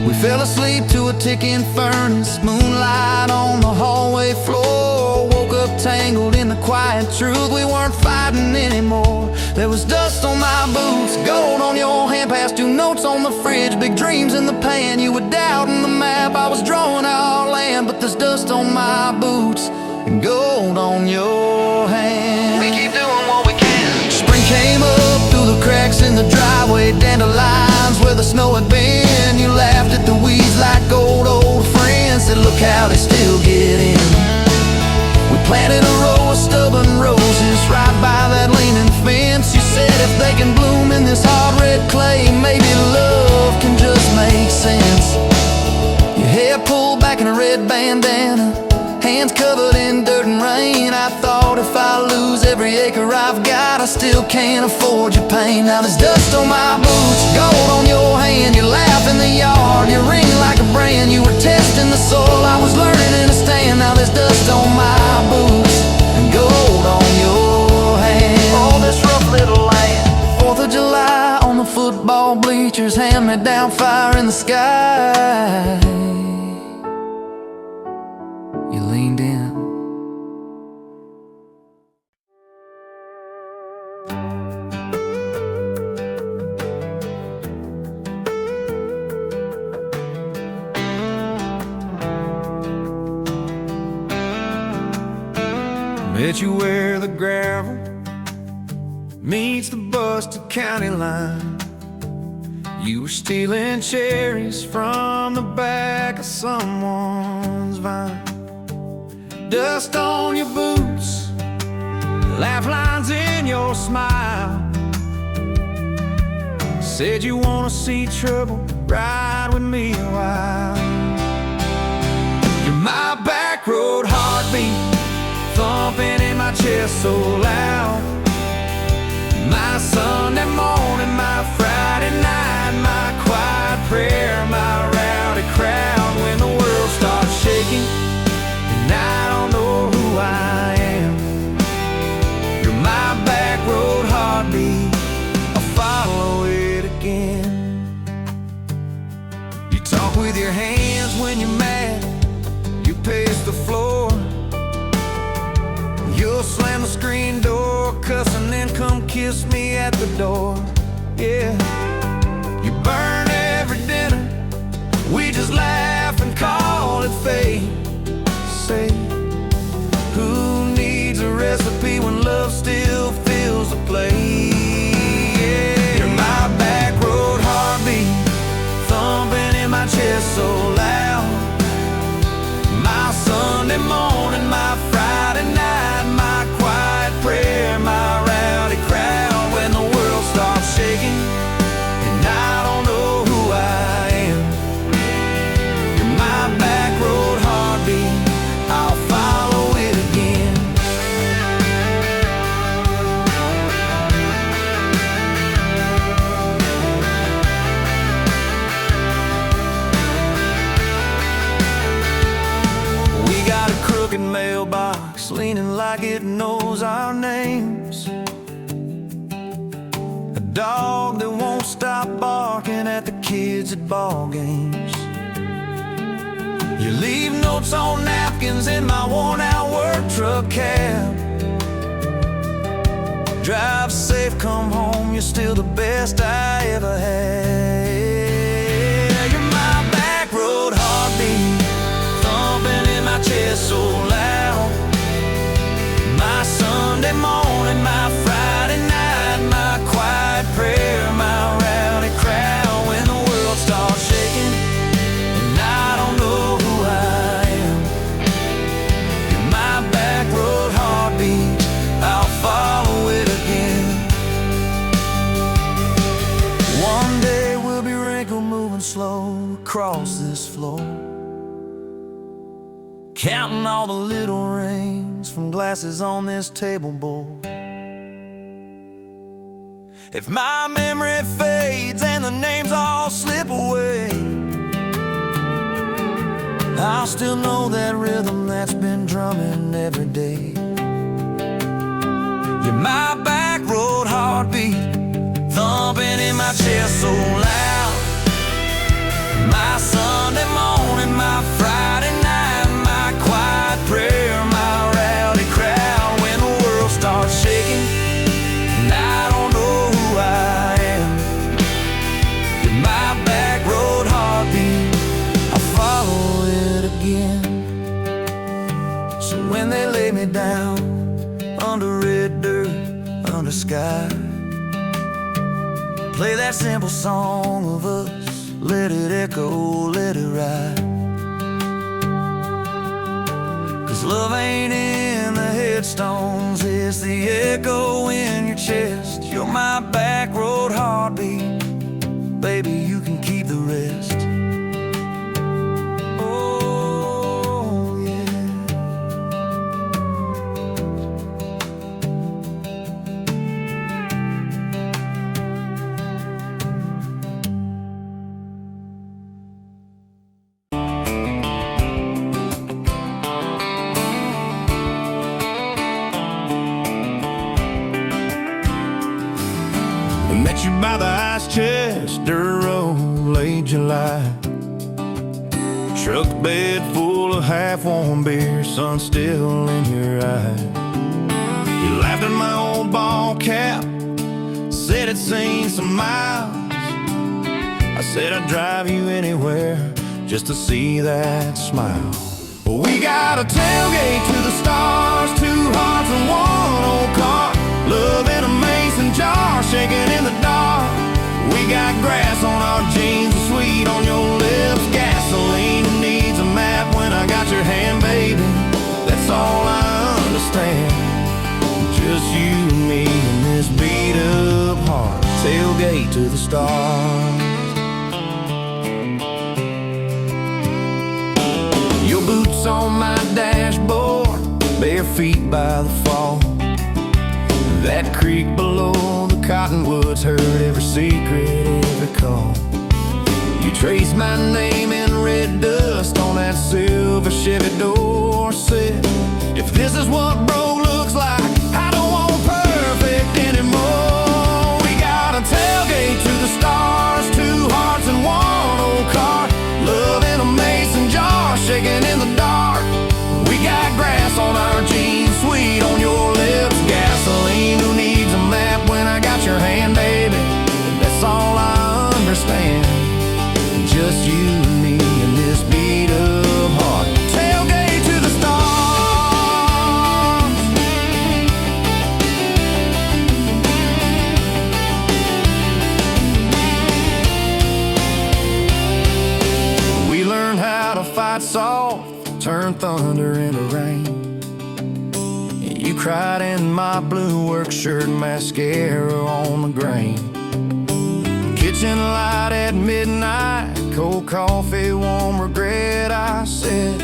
We fell asleep to a ticking furnace, moonlight on the hallway floor. Woke up tangled in the quiet truth, we weren't fighting anymore. There was dust on my boots, gold on your hand, past two notes on the fridge, big dreams in the pan. You were doubting the map, I was drawing our land, but there's dust on my boots and gold on your hand. We keep doing what we can. Spring came up through the cracks in the driveway, dandelions where the snow had been. You laughed at the weeds like old friends, said look how they still get in. We planted a row of stubborn roses right by that leaning fence. You said if they can bloom in this hard red clay, maybe love can just make sense. Your hair pulled back in a red bandana, hands covered in dirt and rain. I thought if I lose every acre I've got, I still can't afford your pain. Now there's dust on my boots, gold on your hand, you laugh in the yard, you ring like a brand. You were testing the soil, I was learning in a stand. Now there's dust on my boots and gold on your hand. Oh, this rough little land. 4th of July on the football bleachers, hand-me-down fire in the sky. You leaned in. Met you where the gravel meets the busted county line. You were stealing cherries from the back of someone's vine. Dust on your boots, laugh lines in your smile. Said you wanna see trouble, ride with me a while. You're my back road heartbeat, thumping in my chest so loud. My Sunday morning, my Friday night, my quiet prayer, my rowdy crowd. When the world starts shaking and I don't know who I am, you're kiss me at the door. Yeah, you burn every dinner. We just laugh and call it fate. Say, who needs a recipe when love still fills the plate? Yeah, you're my back road heartbeat, thumping in my chest so loud. My Sunday morning, my Friday night, my quiet prayer, my rowdy crowd. When the world starts shaking and I don't know who I am, you're my back road heartbeat, I'll follow it again. We got a crooked mailbox leaning like it knows our names, a dog that won't stop barking at the kids at ball games. You leave notes on napkins in my worn-out work truck cab. Drive safe, come home, you're still the best I ever had. You're my back road heartbeat, thumping in my chest so loud. My Sunday morning, my Friday night, my quiet prayer, my rowdy crowd. When the world starts shaking and I don't know who I am, you're my back road heartbeat, I'll follow it again. One day we'll be wrinkled, moving slow across this floor, counting all the little rings from glasses on this table board. If my memory fades and the names all slip away, I'll still know that rhythm that's been drumming every day. You're my back road heartbeat, thumping in my chest so loud. My Sunday morning, my Friday night, my quiet prayer, my rowdy crowd. When the world starts shaking and I don't know who I am, you're my back road heartbeat, I'll follow it again. So when they lay me down under red dirt, under sky, play that simple song of us, let it echo, let it ride. 'Cause love ain't in the headstones, it's the echo in your chest. You're my back road heartbeat, baby, you can keep the rest. Oh, yeah. Met you by the ice chest, dirt road, late July. Truck bed full of half-warm beer, sun still in your eye. You laughed at my old ball cap, said it'd seen some miles. I said I'd drive you anywhere just to see that smile. We got a tailgate to the stars, two hearts and one old car. Love in a mason jar, shaking in the dark. We got grass on our jeans, and sweet on your lips. Gasoline who needs a map when I got your hand, baby. That's all I understand. Just you and me in this beat up heart. Tailgate to the stars. Your boots on my dashboard, bare feet by the fall. That creek below the cottonwoods heard every secret, every call. You traced my name in red dust on that silver Chevy door. Said, if this is what bro looks like, I don't want perfect anymore. We got a tailgate to the stars, two hearts and one old car. Love in a mason jar, shaking in the dark. We got grass on our jeans, sweet on your lips. Gasoline, who needs a map when I in the rain. You cried in my blue work shirt, mascara on the grain. Kitchen light at midnight, cold coffee, warm regret. I said,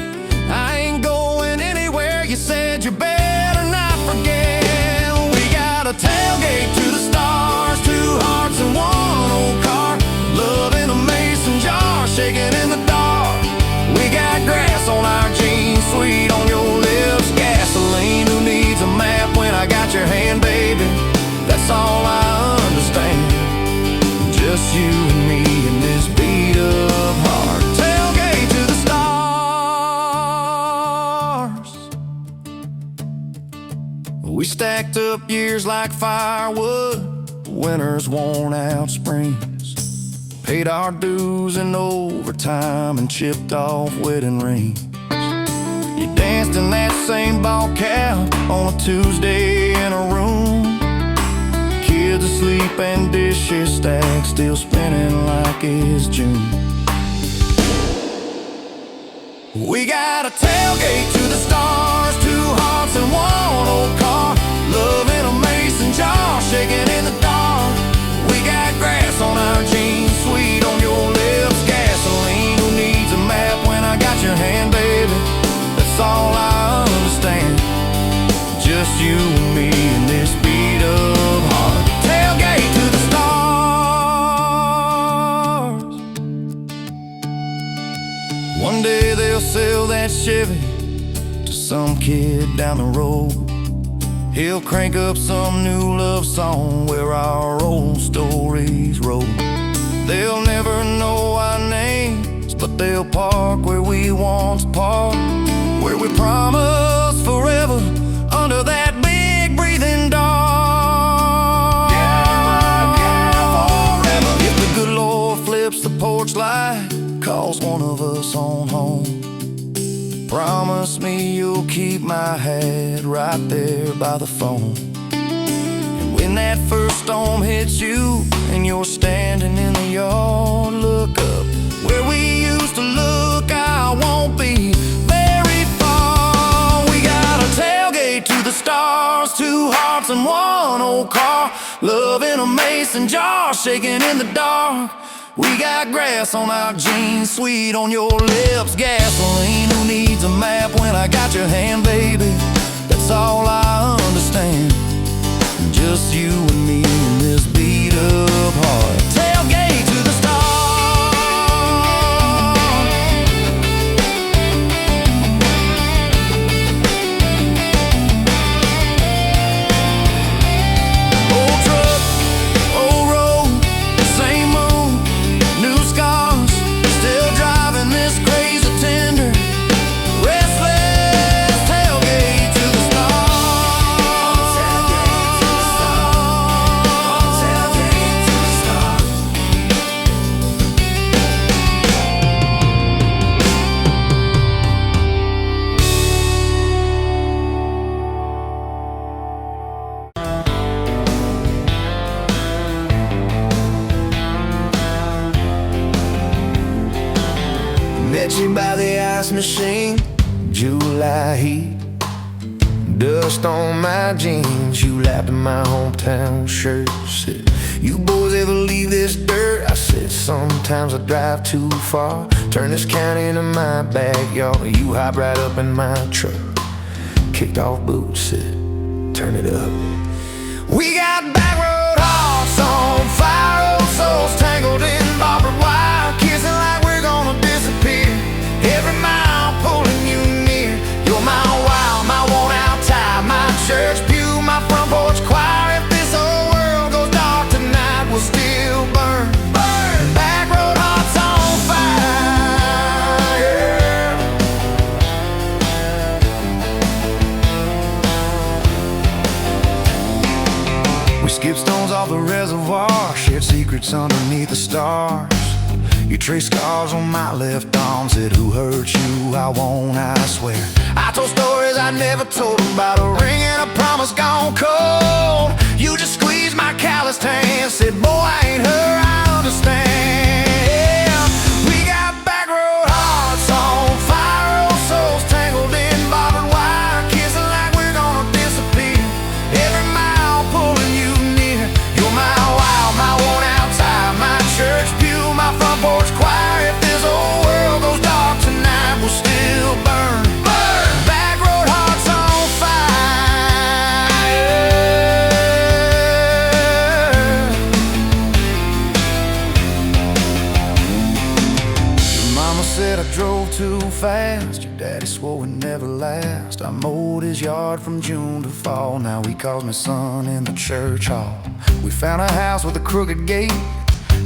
I ain't going anywhere. You said you better not forget. We got a tailgate to the stars, 2 hearts and 1 old car. Love in a mason jar, shaking in the dark. We got grass on our jeans, sweet on your lips, gasoline. Who needs a map when I got your hand, baby? That's all I understand. Just you and me in this beat up heart. Tailgate to the stars. We stacked up years like firewood, winters worn out springs. Paid our dues in overtime and chipped off wedding rings. You danced in that same ball cap on a Tuesday in a room. Kids asleep and dishes stacked, still spinning like it's June. We got a tailgate to the stars, 2 hearts and 1 old car. Love in a mason jar, shaking in the dark. We got grass on our jeans, sweet on your lips, gasoline. Who needs a map when I got your hand, baby? That's all I understand. Just you and me in this beat up heart. Tailgate to the stars. One day they'll sell that Chevy to some kid down the road. He'll crank up some new love song where our old stories roll. They'll never know our names, but they'll park where we once parked, where we promised forever under that big breathing dog. Yeah, forever. If the good Lord flips the porch light, calls one of us on home, promise me you'll keep my hat right there by the phone. And when that first storm hits you and you're standing in the yard, look up where we used to look. I won't be very far. We got a tailgate to the stars, 2 hearts and 1 old car. Love in a mason jar, shaking in the dark. We got grass on our jeans, sweet on your lips, gasoline. Who needs a map when I got your hand, baby? That's all I understand. Just you and me in this beat up heart. Tailgate to the stars. Old truck, old road, same moon, new scars, still driving this crazy tender, restless. Tailgate to the stars. Tailgate to the stars. Met you by the ice machine, July heat, dust on my jeans. You lapped in my hometown shirt. Said, you boys ever leave this dirt? I said, sometimes I drive too far. Turn this county into my backyard. You hop right up in my truck, kicked off boots, said, turn it up. We got back road hearts on fire, old souls tangled in barbed wire, kissing like we're gonna disappear. Every mile pulling you near. You're my wild, my worn out tie, my church pew, my front porch choir. If this whole world goes dark tonight, we'll still burn. Burn. Back road hearts on fire. We skip stones off the reservoir, shared secrets underneath the stars. You trace scars on my left arm, said who hurt you, I won't, I swear. I told stories I never told about a ring and a promise gone cold. You just squeezed my calloused hand, said boy I ain't her, I understand. We got back road hearts on fire, old souls tangled in barbed last. I mowed his yard from June to fall. Now he calls me son in the church hall. We found a house with a crooked gate,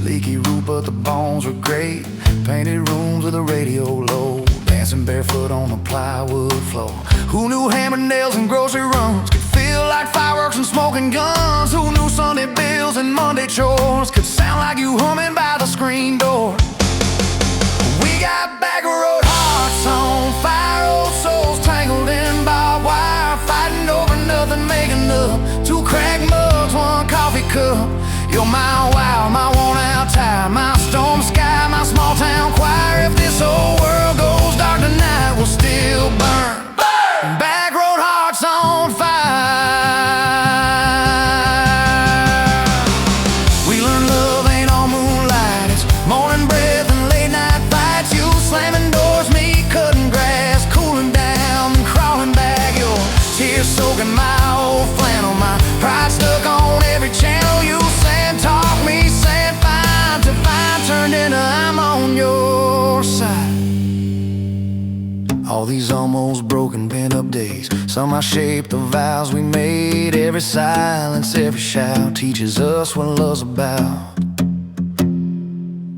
leaky roof but the bones were great. Painted rooms with a radio low, dancing barefoot on the plywood floor. Who knew hammer nails and grocery runs could feel like fireworks and smoking guns? Who knew Sunday bills and Monday chores could sound like you humming by the screen door? We got back road hearts on fire, old souls tangled in barbed wire, fighting over nothing, making up two cracked mugs, one coffee cup. You're my wild, my worn out tire, my storm sky, my small town choir. If this whole world goes dark tonight, we'll still burn. Back road hearts on fire. We learned love ain't all moonlight, it's morning breath and late night fights. You slamming doors, me cutting grass, cooling down and crawling back. Your tears soaking my old flannel, my pride stuck on every channel. You saying talk, me saying fine, to fine turned into I'm on your side. All these almost broken pent-up days, somehow shaped the vows we made. Every silence, every shout teaches us what love's about.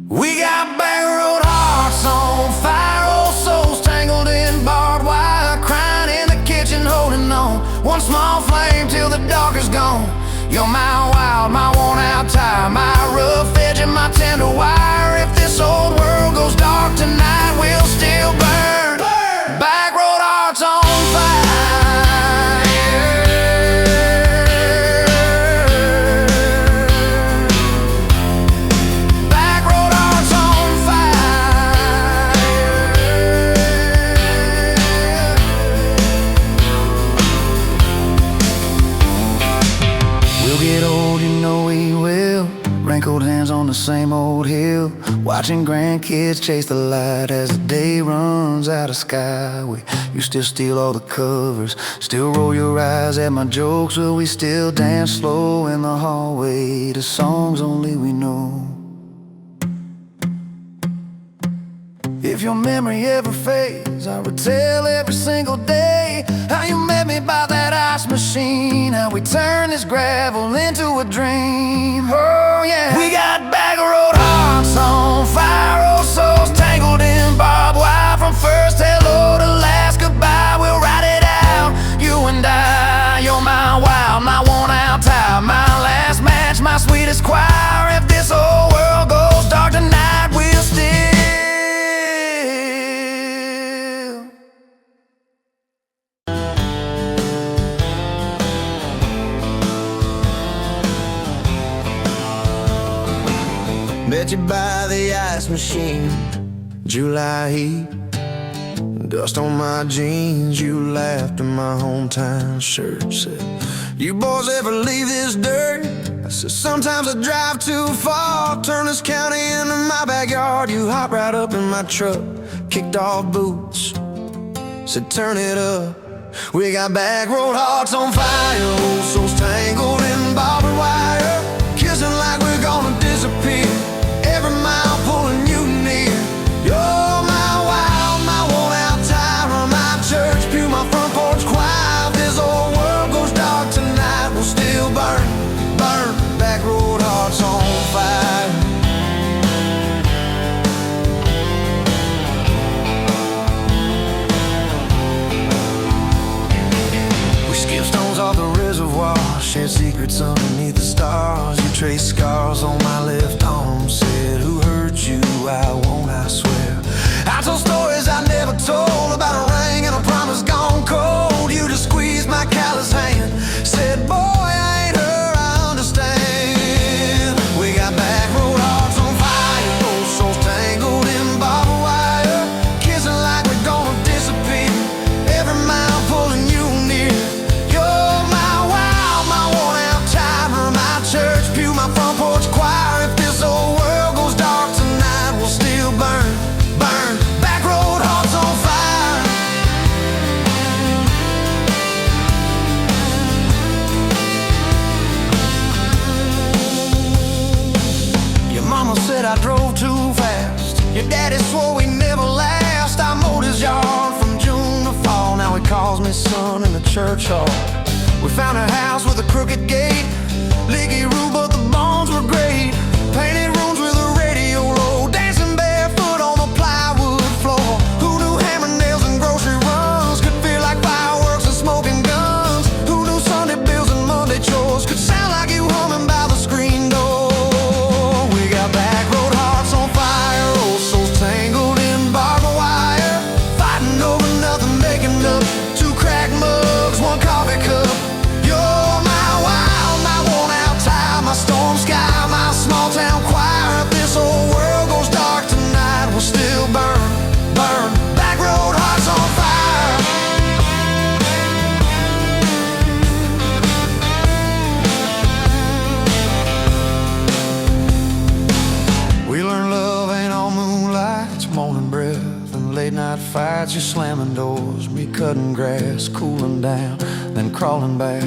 We got back road hearts on fire, old souls tangled in barbed wire, crying in the kitchen, holding on one small flame till the dark is gone. You're my wild, my worn out tire, my rough edge and my tender wire. If this old world goes dark tonight, we'll still burn. Back road hearts on fire. Back road hearts on fire. We'll get old, you know we will. Wrinkled hands on the same old hill, watching grandkids chase the light as the day runs out of sky. You still steal all the covers, still roll your eyes at my jokes. Will we still dance slow in the hallway to songs only we know? If your memory ever fades, I would tell every single day how you met me by that ice machine, how we turned this gravel into a dream. Oh yeah, we got back road hearts on fire, old souls tangled in barbed wire. From first hello to last goodbye, we'll ride it out, you and I. You're my wild, my worn out tire, my last match, my sweetest choir. If this whole world goes dark tonight, we'll still met you by the ice machine, July heat, dust on my jeans. You laughed in my hometown shirt, said, you boys ever leave this dirt? I said, sometimes I drive too far, turn this county into my backyard. You hopped right up in my truck, kicked off boots, said turn it up. We got back road hearts on fire, old souls tangled in barbed wire, kissing like we're gonna disappear, every mile pulling you near. You're my wild, my worn out tire, my church pew, my front porch choir. If this old world goes dark tonight, we'll still burn, burn. Back road hearts on fire. We skip stones off the reservoir, shared secrets underneath the stars. You traced scars on my left arm, said who hurt you, I won't, I swear. I told stories I never told, about a ring and a promise gone cold. You just squeezed my callous hand, said boy I ain't her, I understand. We got back road hearts on fire, old souls tangled in barbed wire, kissing like we're gonna disappear, every mile pulling you near. You're my wild, my worn out tire, my church pew, my front porch choir. If this old world goes dark tonight, we'll still burn, burn. Back road hearts on fire. Your mama said I drove too fast, your daddy swore we never last. I mowed his yard from June to fall, now we calls me son in the church hall. We found a house with a crooked gate, leaky roof, but the bones were great. Painted rooms with a radio low, dancing barefoot on the plywood floor. Who knew hammer nails and grocery runs could feel like fireworks and smoking guns? Who knew Sunday bills and Monday chores could sound like you humming by the screen door? We got back road hearts on fire, old souls tangled in barbed wire, fighting over nothing, making up two cracked mugs, one coffee cup. You're my wild, my worn out time, my storm sky, my small town choir. If this whole world goes dark tonight, we'll still burn, burn. Back road hearts on fire. We learned love ain't all moonlight, it's morning breath and late night fights. You slamming doors, me cutting grass, cooling down, then crawling back.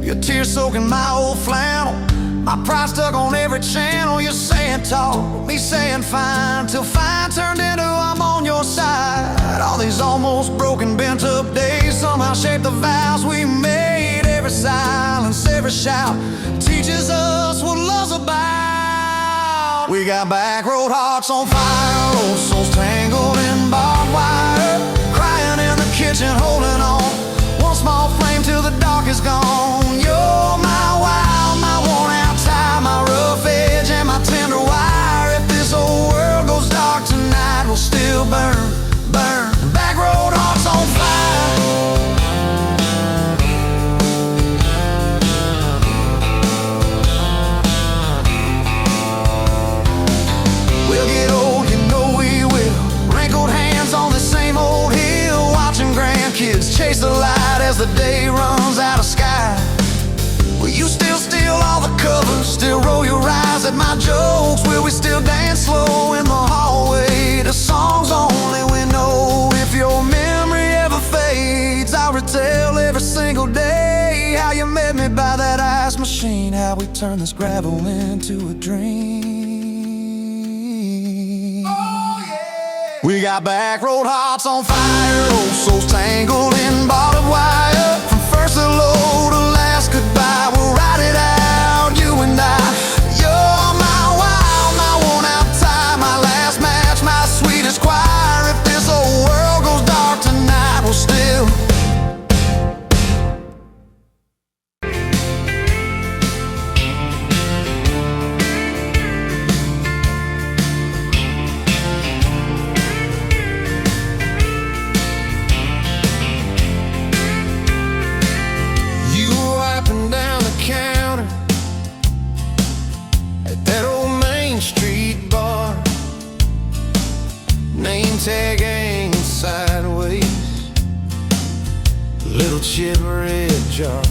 Your tears soaking my old flannel, my pride stuck on every channel. You're saying talk, me saying fine, till fine turned into I'm on your side. All these almost broken, bent up days somehow shaped the vows we made. Every silence, every shout teaches us what love's about. We got back road hearts on fire, old souls tangled in barbed wire, crying in the kitchen, holding on. One small flame till the dark is gone. You're my wild, my worn out time, my rough edge and my tender wire. If this whole world goes dark tonight, we'll still burn, burn. Back road hearts on fire. We'll get old, you know we will. Wrinkled hands on the same old hill, watching grandkids chase the light as the day runs out of sky. Will you still steal all the covers, still roll your eyes at my jokes? Will we still dance slow in the hallway to songs only we know? If your memory ever fades, I'll retell every single day how you met me by that ice machine, how we turned this gravel into a dream. Oh, yeah. We got back road hearts on fire, old souls tangled in barbed wire. From first hello to last goodbye, we'll ride it out, you and I. You're my wild, my worn out time, my last match, my sweetest choir. If this whole world goes dark tonight, we'll still. You were wiping down the counter at that old Main Street bar, name tag hanging sideways, little chip red jar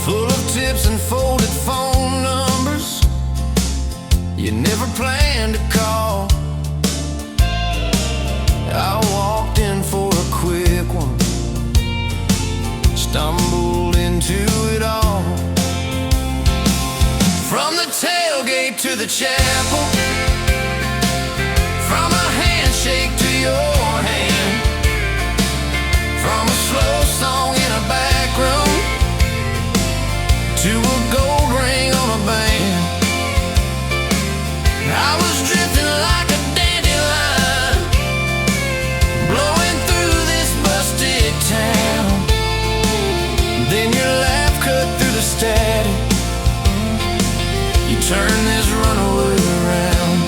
full of tips and folded phone numbers you never planned to call. I walked in for a quick one, stumbled into it all. From the tailgate to the chapel, from a handshake to your hand, from a slow song in a back room to a gold ring on a band. I was drifting like a dandelion, blowing through this busted town. Then your laugh cut through the static, you turn this runaway around.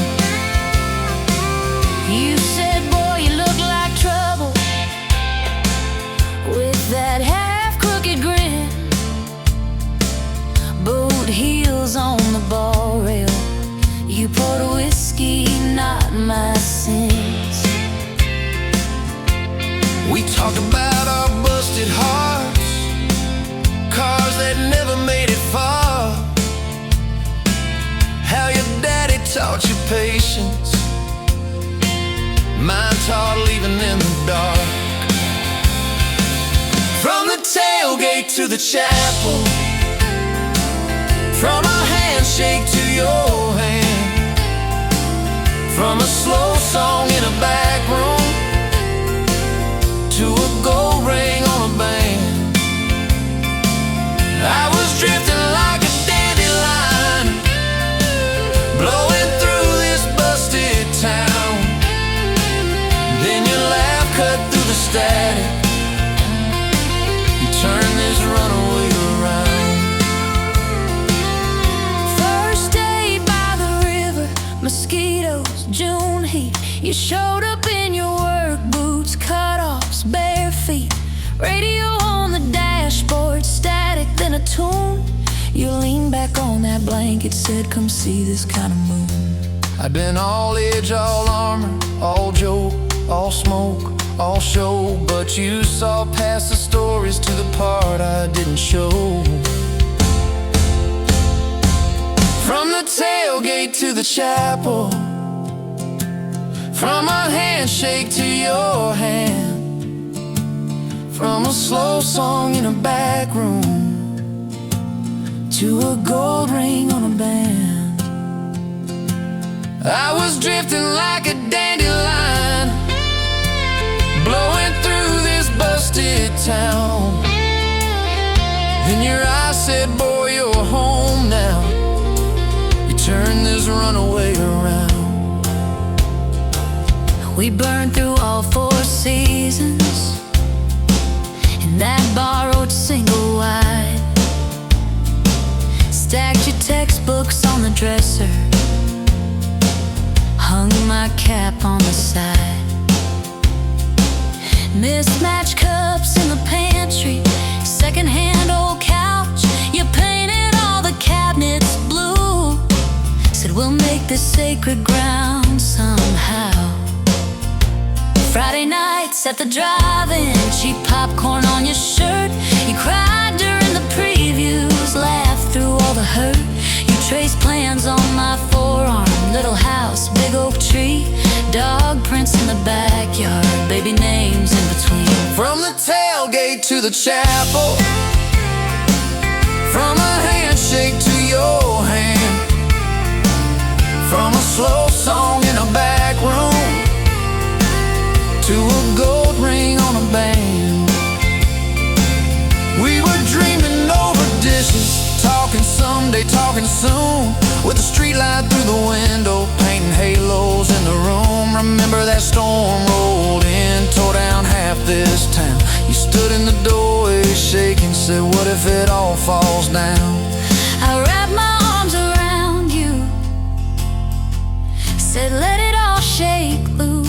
You said, boy, you look like trouble, with that half-crooked grin, boot heels on the bar rail. You poured whiskey, not my sins. We talked about our busted hearts, cars that never made it far, how your daddy taught you patience, mine taught leaving in the dark. From the tailgate to the chapel, from a handshake to your hand, from a slow song in a back room to a gold ring on a band. I was drifting like a dandelion, blowing through this busted town. Then your laugh cut through the static. You turned this runaway around. First day by the river, mosquitoes, June heat. You showed up in your work boots, cut-offs, bare feet. Radio on the dashboard, static, then a tune. You leaned back on that blanket, said, come see this kind of moon. I'd been all edge, all armor, all joke, all smoke, all show. But you saw past the stories to the part I didn't show. From the tailgate to the chapel, from a handshake to your hand, from a slow song in a back room to a gold ring on a band. I was drifting like a dandelion, blowing through this busted town. Then your eyes said, boy, you're home now. You turned this runaway around. We burned through all 4 seasons in that borrowed single wide. Stacked your textbooks on the dresser, hung my cap on the side. Mismatched cups in the pantry, secondhand old couch. You painted all the cabinets blue, said we'll make this sacred ground somehow. Friday nights at the drive-in, cheap popcorn on your shirt. You cried during the previews, laughed through all the hurt. You traced plans on my forearm, little house, big oak tree, dog prints in the backyard, baby names in between. From the tailgate to the chapel, from a handshake to your hand, from a slow song in a back room to a gold ring on a band. We were dreaming over dishes, talking someday, talking soon, with a street light through the window, painting halos in the room. Remember that storm rolled in, tore down half this town. You stood in the doorway shaking, said, what if it all falls down? I wrapped my arms around you, said let it all shake loose.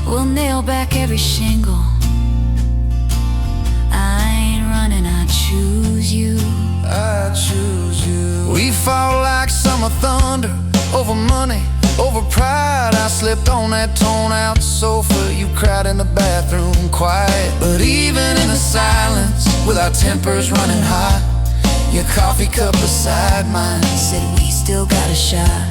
We'll nail back every shingle. I ain't running, I choose you. I choose you. We fought like summer thunder, over money, over pride. I slipped on that torn-out sofa, you cried in the bathroom quiet. But even in the silence, with our tempers running hot, your coffee cup beside mine Said we still got a shot.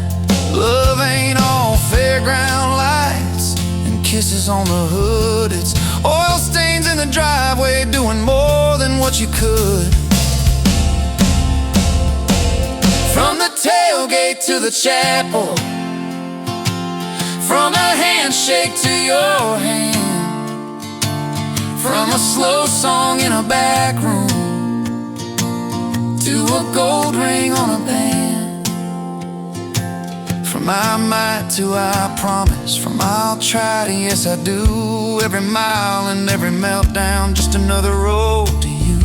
love ain't all fairground lights and kisses on the hood. It's oil stains in the driveway, doing more than what you could. From the tailgate to the chapel, from a handshake to your hand, from a slow song in a back room to a gold ring on a band. From I might to I promise, from I'll try to yes I do, every mile and every meltdown, just another road to you.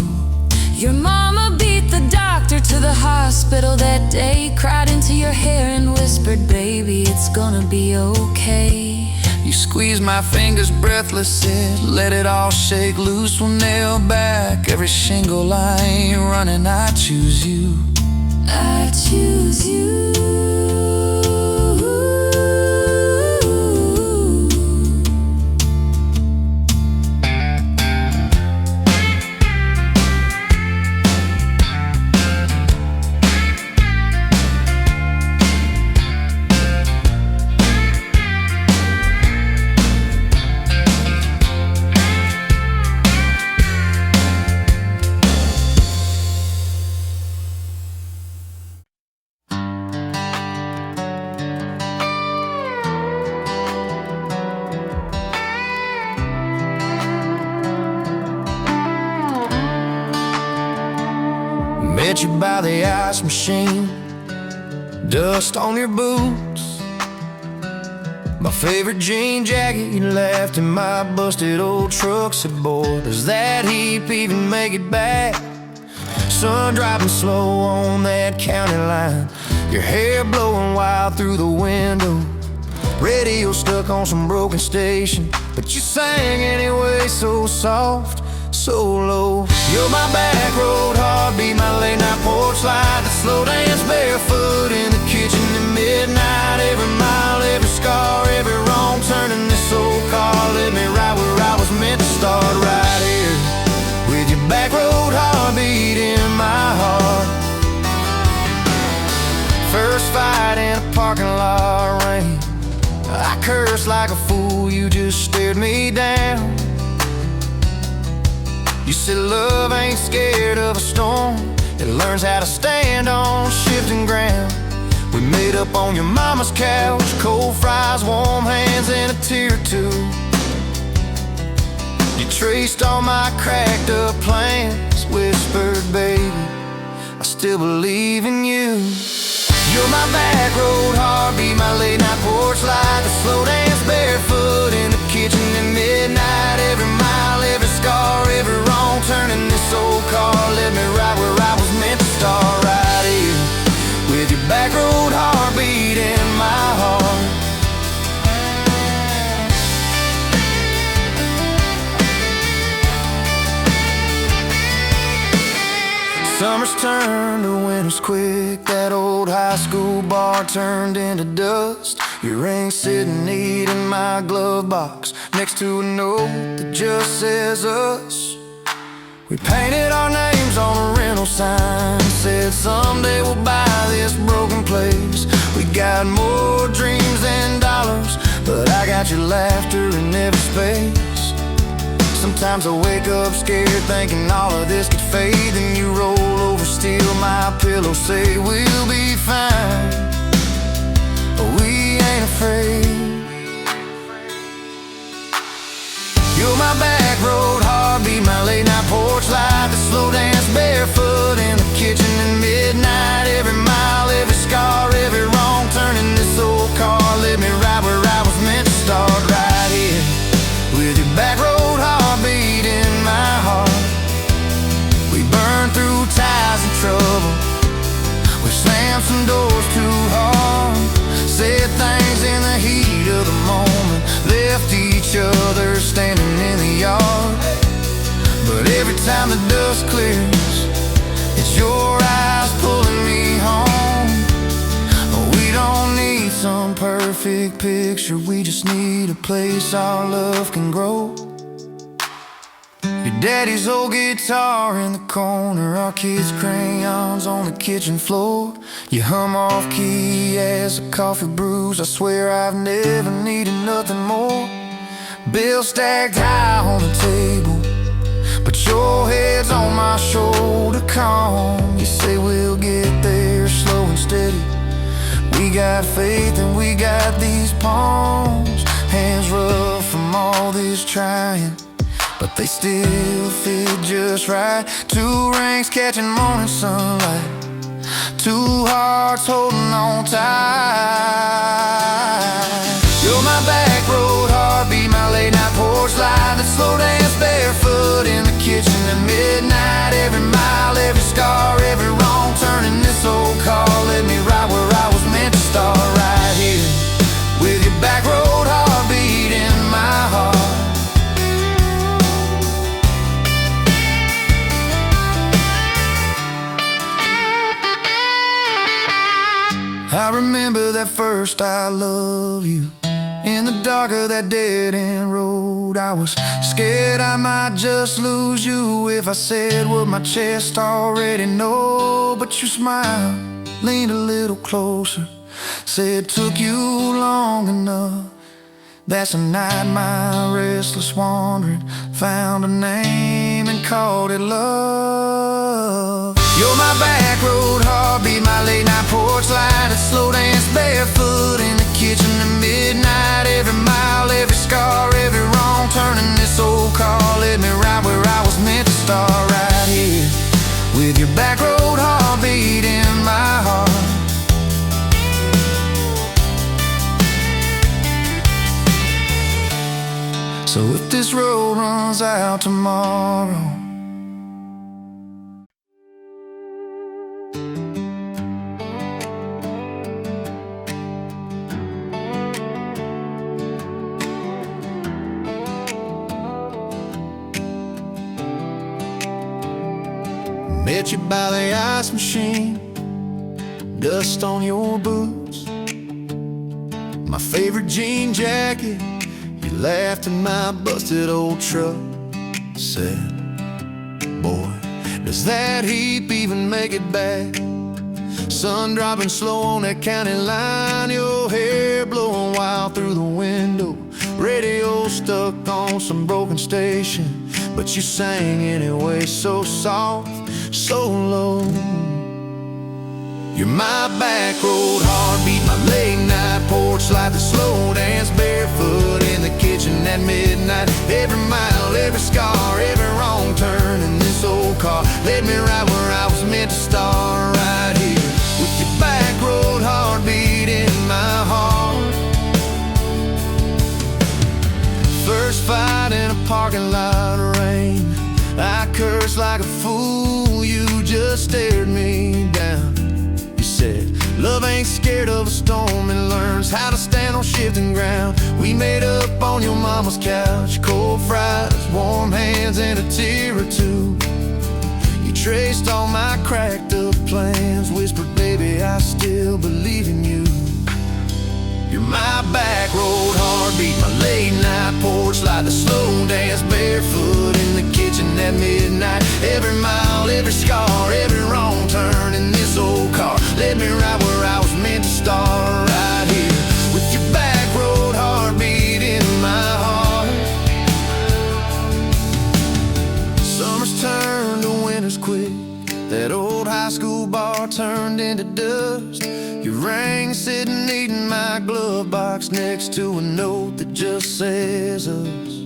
Your mama beat the doctor to the hospital that day, cried into your hair and whispered, baby, it's gonna be okay. You squeezed my fingers breathless, said, let it all shake loose. We'll nail back every shingle. I ain't running, I choose you. I choose you. met you by the ice machine. Dust on your boots, my favorite jean jacket you left in my busted old truck. Said, boy, does that heap even make it back? Sun driving slow on that county line, your hair blowing wild through the window. Radio stuck on some broken station, but you sang anyway, so soft, so low. You're my back road heartbeat, my late night porch light, the slow dance barefoot in the kitchen at midnight. Every mile, every scar, every wrong turn in this old car led me right where I was meant to start, right here with your back road heartbeat in my heart. First fight in a parking lot rain, I cursed like a fool, you just stared me down. You said love ain't scared of a storm, it learns how to stand on shifting ground. We made up on your mama's couch, cold fries, warm hands, and a tear or two. You traced all my cracked up plans, whispered, baby, I still believe in you. You're my back road heartbeat, my late night porch light, the slow dance barefoot in the kitchen at midnight. Every mile, every scar, every wrong turn in this old car led me right where I was meant to start, right here with your back road heartbeat in my heart. Summers turned to winters quick, that old high school bar turned into dust. Your ring sitting neat in my glove box, next to a note that just says us. We painted our names on a rental sign, said someday we'll buy this broken place. We got more dreams than dollars, but I got your laughter in every space. Sometimes I wake up scared thinking all of this could fade, then you roll over, steal my pillow, say we'll be fine, but we ain't afraid. You're my back road heartbeat, my late night porch light, the slow dance barefoot in the kitchen at midnight. Every mile, every scar, every wrong turn in this old car led me right where I was meant to start, right here with your back road heartbeat in my heart. We burned through ties and trouble, we slammed some doors too hard, said things in the heat of the moment, left each other standing in the yard. But every time the dust clears, it's your eyes pulling me home. We don't need some perfect picture, we just need a place our love can grow. Your daddy's old guitar in the corner, our kids' crayons on the kitchen floor. You hum off key as the coffee brews, I swear I've never needed nothing more. Bills stacked high on the table, but your head's on my shoulder, calm. You say we'll get there slow and steady. We got faith and we got these palms, hands rough from all this trying, but they still fit just right. Two rings catching morning sunlight, two hearts holding on tight. You're my back road heartbeat, my late night porch light, that slow dance barefoot in the kitchen at midnight. Every mile, every scar, every wrong turn in this old car led me right where I was meant to start, right here with your back road heartbeat in my heart. I remember that first I love you, in the dark of that dead-end road. I was scared I might just lose you if I said what my chest already know. But you smiled, leaned a little closer, said took you long enough. That's a night my restless wandering found a name and called it love. You're my back road heartbeat, my late night porch light, a slow dance barefoot in the kitchen at midnight. Every mile, every scar, every wrong turn in this old car led me right where I was meant to start, right here with your back road heartbeat this road runs out tomorrow. Met you by the ice machine, dust on your boots, my favorite jean jacket. You laughed at my busted old truck. Said, boy, does that heap even make it back? Sun dropping slow on that county line, your hair blowing wild through the window, radio stuck on some broken station, but you sang anyway, so soft, so low. You're my back road heartbeat, my late night porch light, the slow dance barefoot in the kitchen at midnight. Every mile, every scar, every wrong turn in this old car led me right where I was meant to start, right here with your back road heartbeat in my heart. First fight in a parking lot of rain, I cursed like a fool, you just stared me down. You said, love ain't scared of a storm, it learns how to stand on shifting ground. We made up on your mama's couch, cold fries, warm hands, and a tear or two. You traced all my cracked up plans, whispered, baby, I still believe in you. You're my back road heartbeat, my late night porch light, the slow dance barefoot in the kitchen at midnight. Every mile, every scar, every wrong turn in this old car led me right where I was meant to start, right here with your back road heartbeat in my heart. Summers turned to winters quick, that old high school bar turned into dust. Your ring sitting neat in my glove box next to a note that just says us.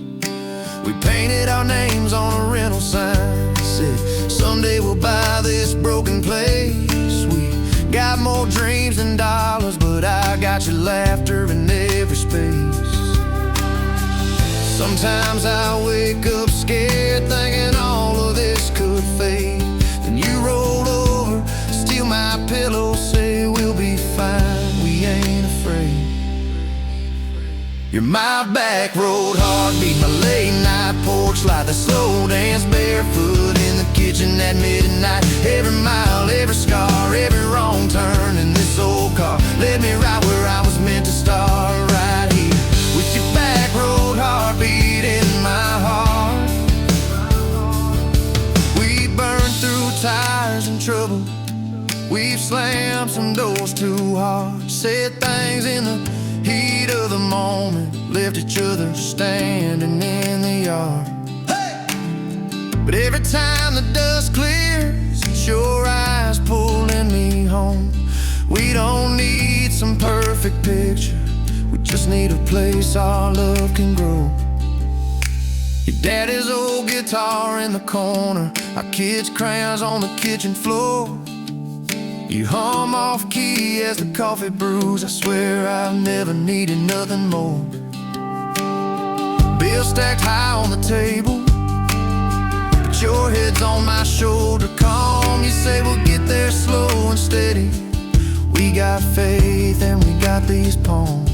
We painted our names on a rental sign, said someday we'll buy this broken place. We got more dreams than dollars, but I got your laughter in every space. Sometimes I wake up scared, thinking all of this could fade. Then you roll over, steal my pillow, say we'll be fine, we ain't afraid. You're my back road heartbeat, my late night porch light, the slow dance barefoot in the kitchen at midnight. Every mile, every scar, every wrong turn in this old car led me right where I was meant to start, right here with your back road heartbeat in my heart. We burned through tires and trouble, we've slammed some doors too hard, said things in the heat of the moment, left each other standing in the yard. Hey! But every time the dust clears, it's your eyes pulling me home. We don't need some perfect picture, we just need a place our love can grow. Your daddy's old guitar in the corner, our kids' crayons on the kitchen floor. You hum off key as the coffee brews, I swear I've never needed nothing more. Bills stacked high on the table, but your head's on my shoulder, calm. You say we'll get there slow and steady. We got faith and we got these palms.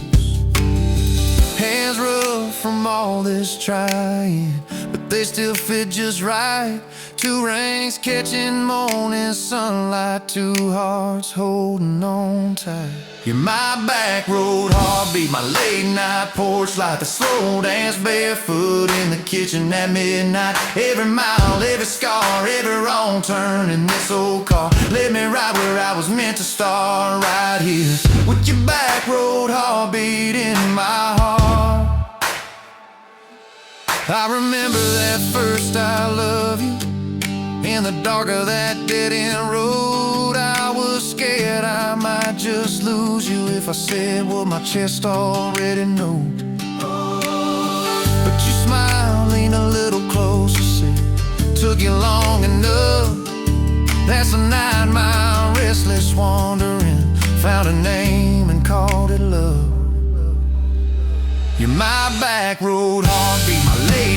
Hands rough from all this trying, but they still fit just right. Two rings catching morning sunlight, two hearts holding on tight. You're my back road heartbeat, my late night porch light, the slow dance barefoot in the kitchen at midnight. Every mile, every scar, every wrong turn in this old car led me right where I was meant to start, right here with your back road heartbeat in my heart. I remember that first I love you, in the dark of that dead-end road. I was scared I might just lose you if I said what my chest already knows. But you smiled, leaned a little closer, said, took you long enough. That's a 9-mile restless wandering, found a name and called it love. You're my back road heartbeat, my late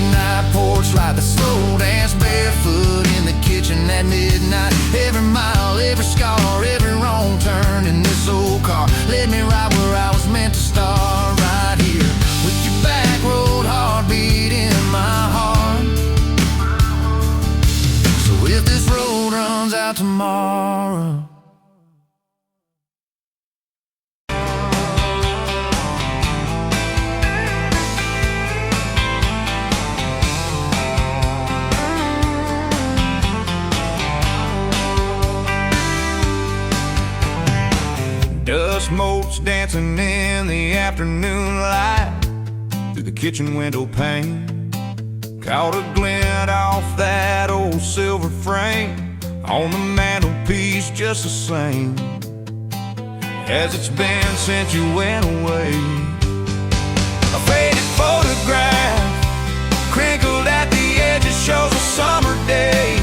tomorrow. Dust motes dancing in the afternoon light through the kitchen window pane. Caught a glint off that old silver frame on the mantelpiece, just the same as it's been since you went away. A faded photograph crinkled at the edges shows a summer day.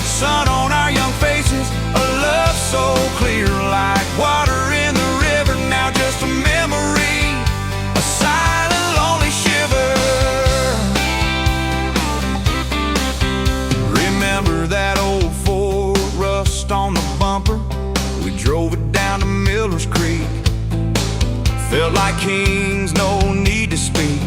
Sun on our young faces, a love so clear like water in the river. Now just a memory, a silent lonely shiver. Remember that old Ford, rust on the bumper? We drove it down to Miller's Creek. Felt like kings, no need to speak.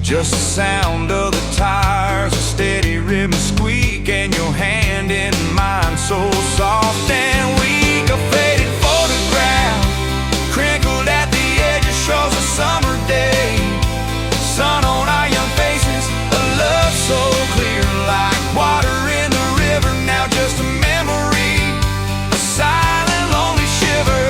Just the sound of the tires, a steady rhythm squeak, and your hand in mine so soft and weak. A faded photograph crinkled at the edges shows a summer day. Sun on our young faces, a love so clear like water in the river. Now just a memory, a silent lonely shiver.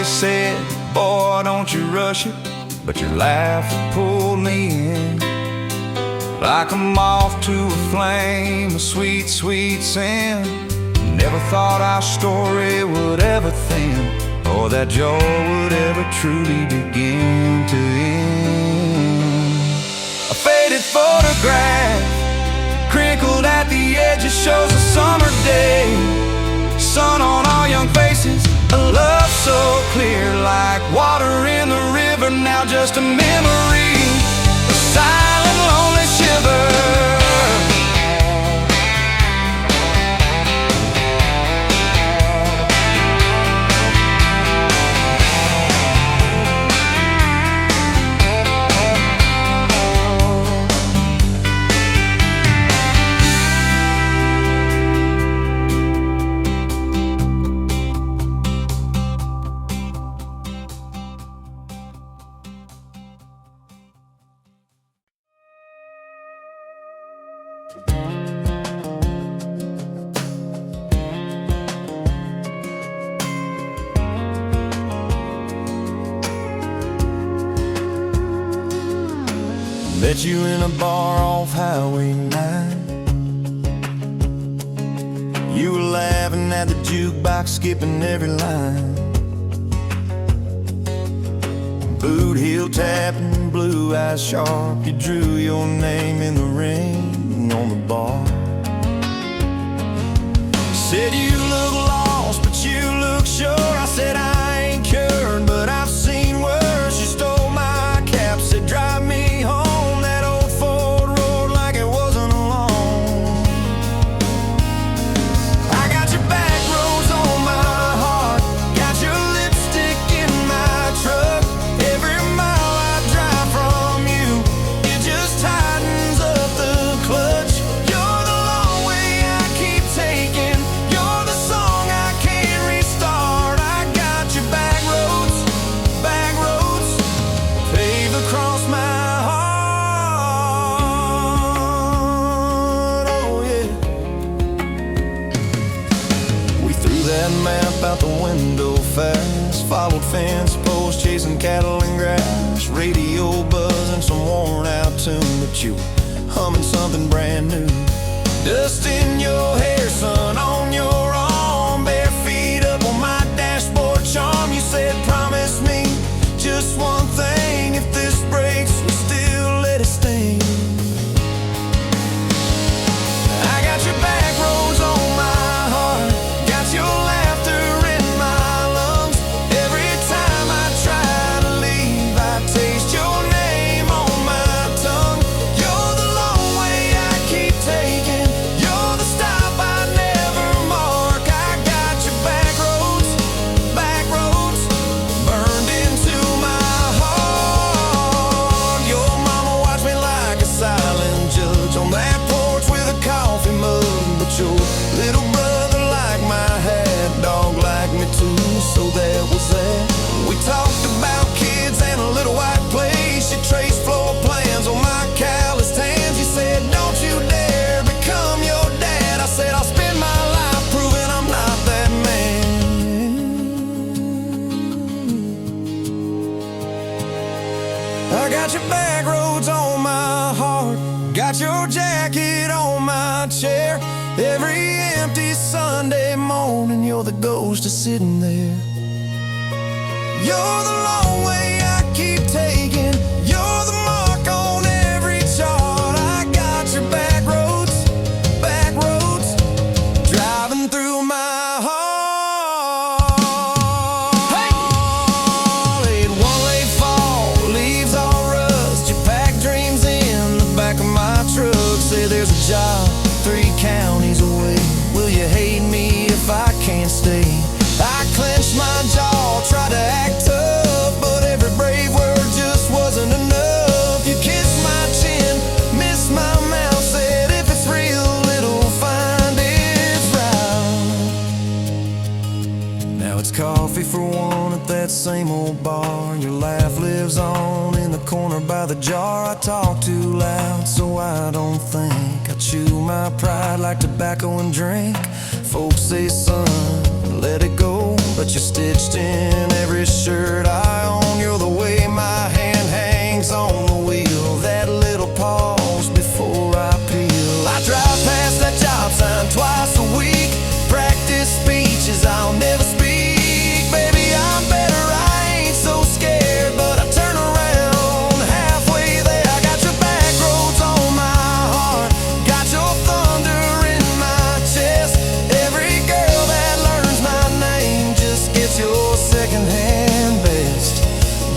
Said, boy, don't you rush it, but your laugh pulled me in like a moth to a flame, a sweet, sweet sin. Never thought our story would ever thin, or that joy would ever truly begin to end. A faded photograph crinkled at the edges shows a summer day. Sun on our young faces, a love so clear like water in the river. Now just a memory, a silent lonely shiver. Met you in a bar off Highway 9. You were laughing at the jukebox, skipping every line. Boot heel tapping, blue eyes sharp. You drew your name in the ring on the bar. Said you look lost, but you look sure. I said I ain't cured, but I've seen worse. You stole my cap, said drive me home. Out the window fast, followed fence posts, chasing cattle and grass, radio buzzing some worn out tune, but you were humming something brand new. Dust in your hair, sun on your arm, bare feet up on my dashboard charm. You said promise me just one thing, if this breaks we still let it sting. I got your back roads on my heart, got your laughter in my lungs. Every time I try to leave, I taste your name on my tongue. You're the long way I keep taking, you're the Got your jacket on my chair. Every empty Sunday morning, you're the ghost of sitting there. You're the long way I keep taking. You're the mark on every chart. I got your back roads, driving through my heart. Hey! Late one late fall, leaves all rust. You pack dreams in the back of my truck. Say there's a job 3 counties away. Will you hate me if I can't stay? I clench my jaw, try to act tough, but every brave word just wasn't enough. You kissed my chin, missed my mouth, said if it's real, it'll find its route. Now it's coffee for one at that same old bar. Your laugh lives on in the corner by the jar. I talk too loud, so I don't think. I chew my pride like tobacco and drink. Folks say, son, let it go, but you're stitched in every shirt I own. You're the way my hand hangs on the wheel. That little pause before I peel. I drive past that job sign twice a week. Practice speeches I'll never speak. Baby, I'm better, I ain't so scared. But I turn around halfway there. I got your back roads on my heart. Got your thunder in my chest. Every girl that learns my name just gets your secondhand best.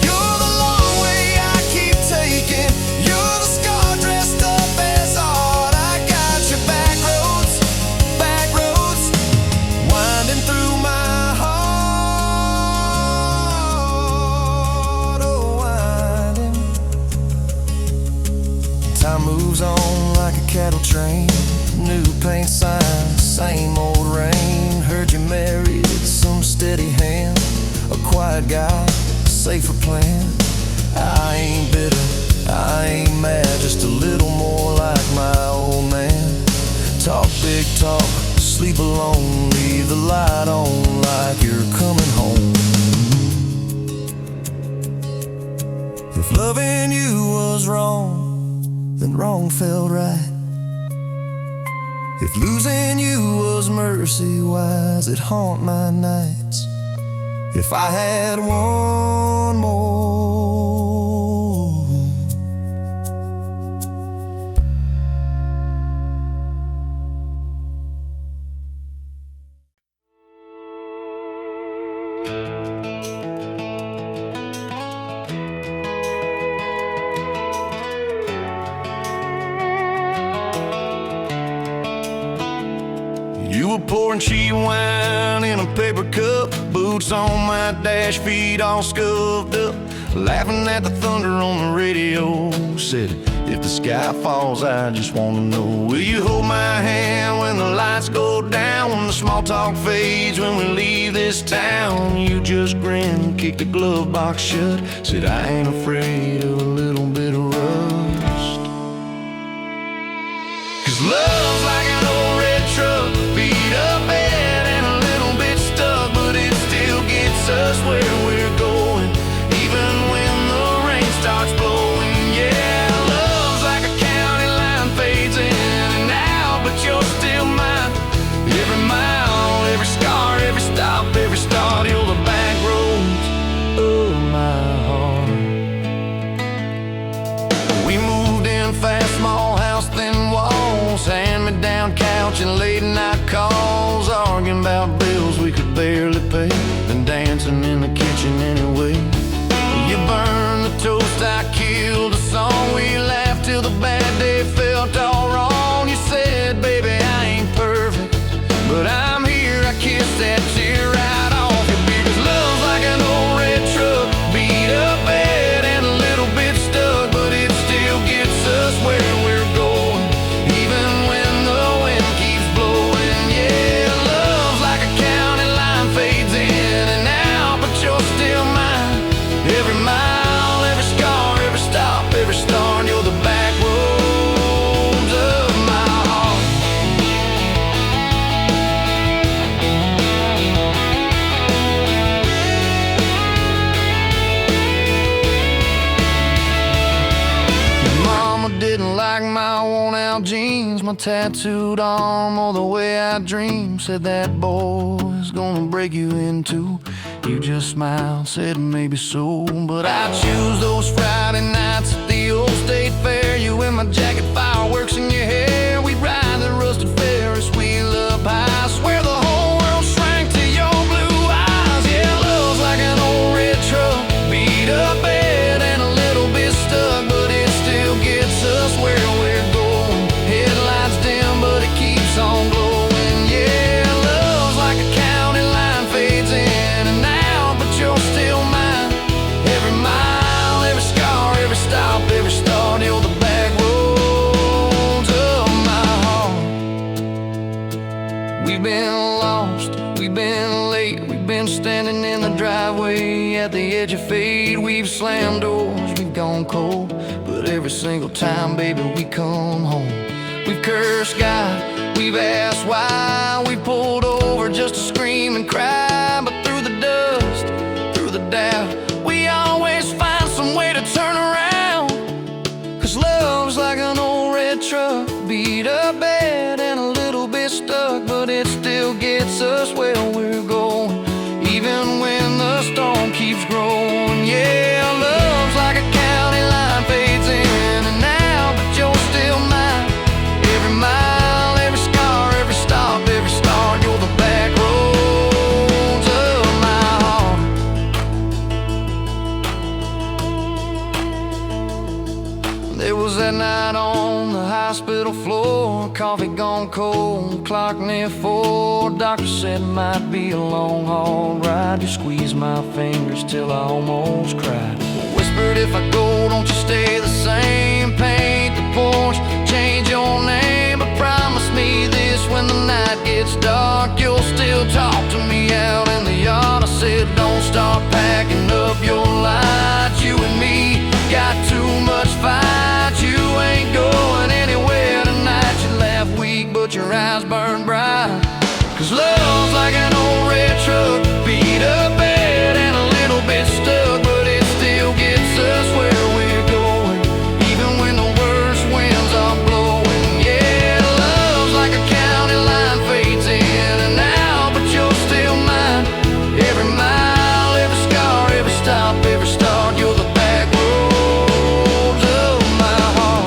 You're the long way I keep taking. You're the scar dressed up as art. I got your back roads, winding through my heart. Oh, winding. Time moves on like a cattle train. New paint signs, same old rain. Heard you married some steady hand. A quiet guy, safer plan. I ain't bitter, I ain't mad. Just a little more like my old man. Talk big talk, sleep alone. Leave the light on like you're coming home. If loving you was wrong, then wrong felt right. If losing you was mercy, why's it haunt my nights? If I had one more. You were pouring cheap wine in a paper cup, boots on my dash, feet all scuffed up, laughing at the thunder on the radio. Said, if the sky falls, I just wanna know, will you hold my hand when the lights go down, when the small talk fades, when we leave this town? You just grinned, kicked the glove box shut, said, I ain't afraid of a little bit of rust. 'Cause love's like an old red truck, beat up bed and a little bit stuck, but it still gets us where we're going, even when the rain starts blowing. Yeah, love's like a county line, fades in and out, but you're still mine. Every mile, every scar, every stop, every start, you're the back roads of my heart. We moved in fast, small house, thin walls, hand-me-down couch and late night calls, arguing about bills we could barely pay, then dancing in the kitchen anyway. You burned the toast, I killed the song, we laughed till the bad day felt all wrong. You said, baby, I ain't perfect, but I'm here, I kissed that tear right off your beard. 'Cause love's like an old red truck, beat up bed and a little bit stuck, but it still gets us where we're going, even when the wind keeps blowing. Yeah, love's like a county line, fades in and out, but you're still mine. like my worn-out jeans, my tattooed arm, or the way I dream. Said that boy's gonna break you in two. You just smiled, said maybe so. But I choose those Friday nights at the old state fair. You in my jacket, fireworks in your hair. We ride the rusted Ferris wheel up high. I swear the whole world shrank to your blue eyes. Yeah, love's like an old red truck, beat up bed and a little bit stuck, but it still gets us where we're going. Headlights dim, but it keeps on glowing. Yeah, love's like a county line, fades in and out, but you're still mine. Every mile, every scar, every stop, every start, you're the back roads of my heart. We've been lost, we've been late, we've been standing in the driveway at the edge of fate. We've slammed doors, we've gone cold, but every single time, baby, we come home. We've cursed God, we've asked why, we pulled over just to scream and cry. But through the dust, through the doubt, we always find some way to turn around. 'Cause love's like an old red truck, beat up bad and a little bit stuck, but it still gets us where we're going, even when the storm keeps growing. Yeah, love's like a county line, fades in and out, but you're still mine. Every mile, every scar, every stop, every start, you're the back roads of my heart. There was that night on the hospital floor, coffee gone cold, clock near 4. Doctor said it might be a long haul ride. You squeezed my fingers till I almost cried. Whispered, if I go, don't you stay the same. Paint the porch, change your name, but promise me this, when the night gets dark, you'll still talk to me out in the yard. I said, don't start packing up your lights. You and me got too much fight. You ain't going anywhere tonight. You laugh weak, but your eyes burn bright. 'Cause love's like an old red truck, beat up bad and a little bit stuck, but it still gets us where we're going, even when the worst winds are blowing. Yeah, love's like a county line, fades in and out, but you're still mine. Every mile, every scar, every stop, every start, you're the back roads of my heart.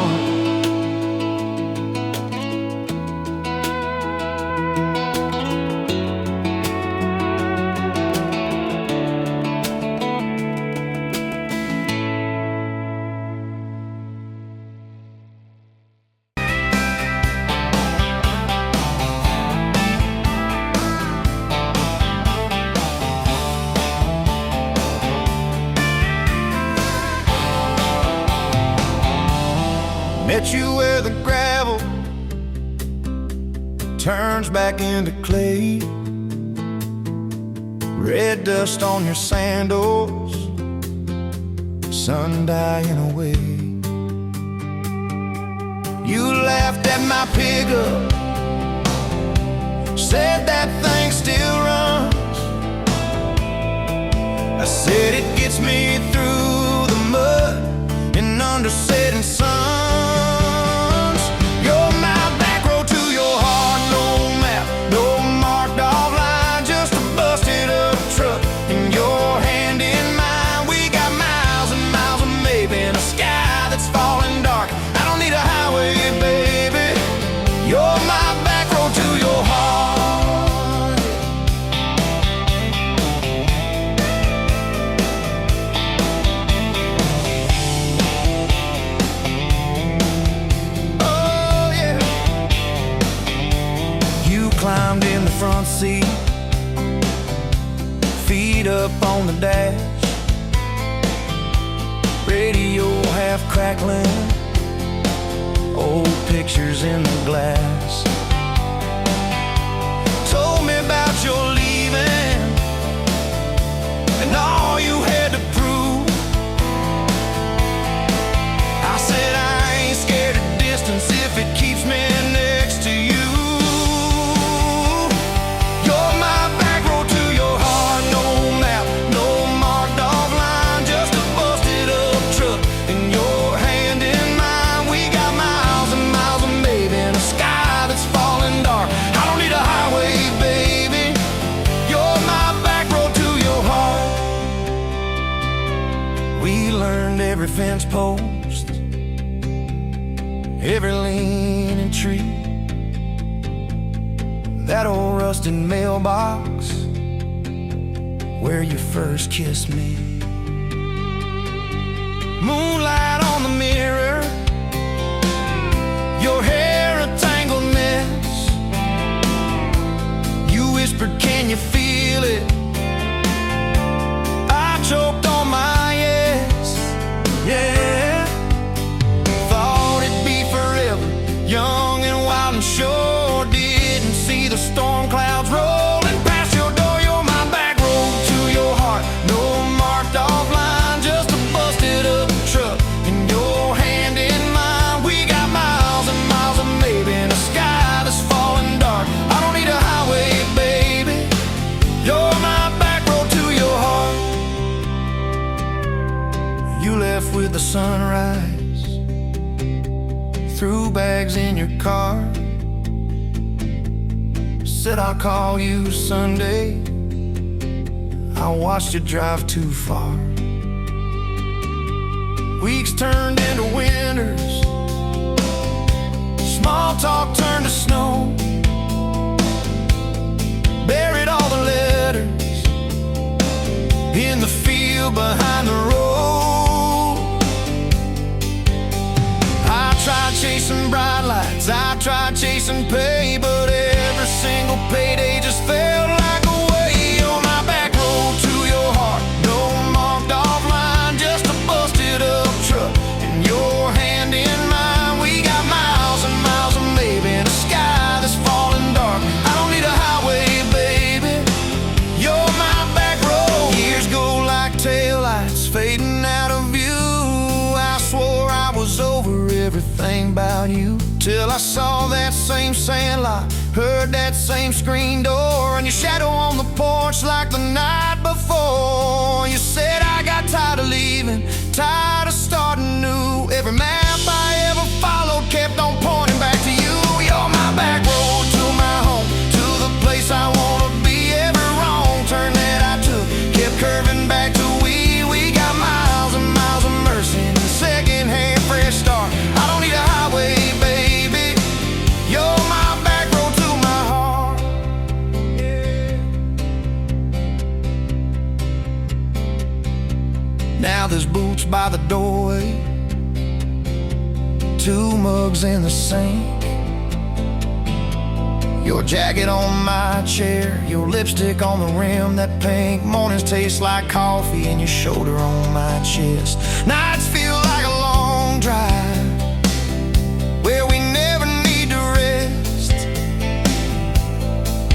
Met you where the gravel turns back into clay. Red dust on your sandals, sun dying away. You laughed at my pickup, said that thing still runs. I said it gets me through the mud and under setting suns. You're my back road to your heart, no map, no marked off line, just a busted up truck and your hand in mine. We got miles and miles of maybe in a sky that's falling dark. I don't need a highway, baby. You're my back road to your heart. Oh yeah. You climbed in the front seat, feet up on the dash, radio half crackling, old pictures in the glass. Told me about your leaving and all you had to prove. I said I ain't scared of distance if it keeps me next to you. You're my back road to your heart, no map, no marked off line, just a busted up truck and your hand in mine. We got miles fence post, every leaning tree, that old rusted mailbox where you first kissed me. Moonlight on the mirror, your hair a tangled mess. You whispered, can you feel it? I choked on my yes, yeah. Thought it'd be forever, young and wild and sure. Didn't see the storm clouds rolling past your door. You're my back road to your heart, no marked off line, just a busted up truck and your hand in mine. We got miles and miles of maybe in a sky that's falling dark. I don't need a highway, baby, you're my back road to your heart. You left with the sunrise, threw bags in your car, said I'll call you Sunday. I watched you drive too far. Weeks turned into winters, small talk turned to snow. Buried all the letters in the field behind the road. I tried chasing bright lights, I tried chasing pay, but every single payday just felt like a way. You're my back road to your heart, no marked off line, just a busted up truck and your hand in mine. We got miles and miles of maybe in a sky that's falling dark. I don't need a highway, baby, you're my back road. Years go like taillights fading out of view. I swore I was over everything about you, till I saw that same sandlot, heard that same screen door, and your shadow on the porch like the night before. You said I got tired of leaving, tired of starting new. Every map I ever followed kept on pointing back to you. You're my back road to my home, to the place I wanna be. Every wrong turn that I took kept curving back to we got miles and miles of mercy and a second-hand fresh start. I don't need a highway, baby, you're my back road to my heart, yeah. Now there's boots by the doorway, two mugs in the sink, your jacket on my chair, your lipstick on the rim, that pink. Mornings taste like coffee and your shoulder on my chest. Nights feel like a long drive where we never need to rest.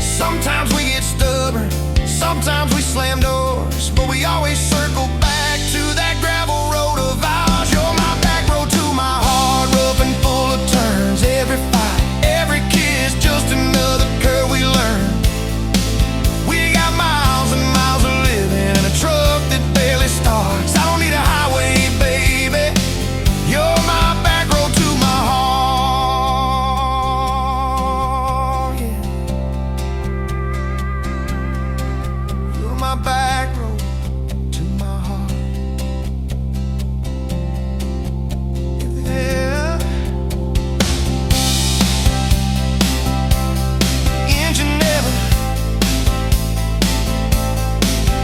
Sometimes we get stubborn, sometimes we slam doors, but we always circle back to that gravel road of ours. You're my back road to my heart, rough and full of turns. Every fight, every kiss, just another curve we learn. We got miles and miles of living in a truck that barely starts. I don't need a highway, baby, you're my back road to my heart, yeah. You're my back road to my heart, yeah. Engine never,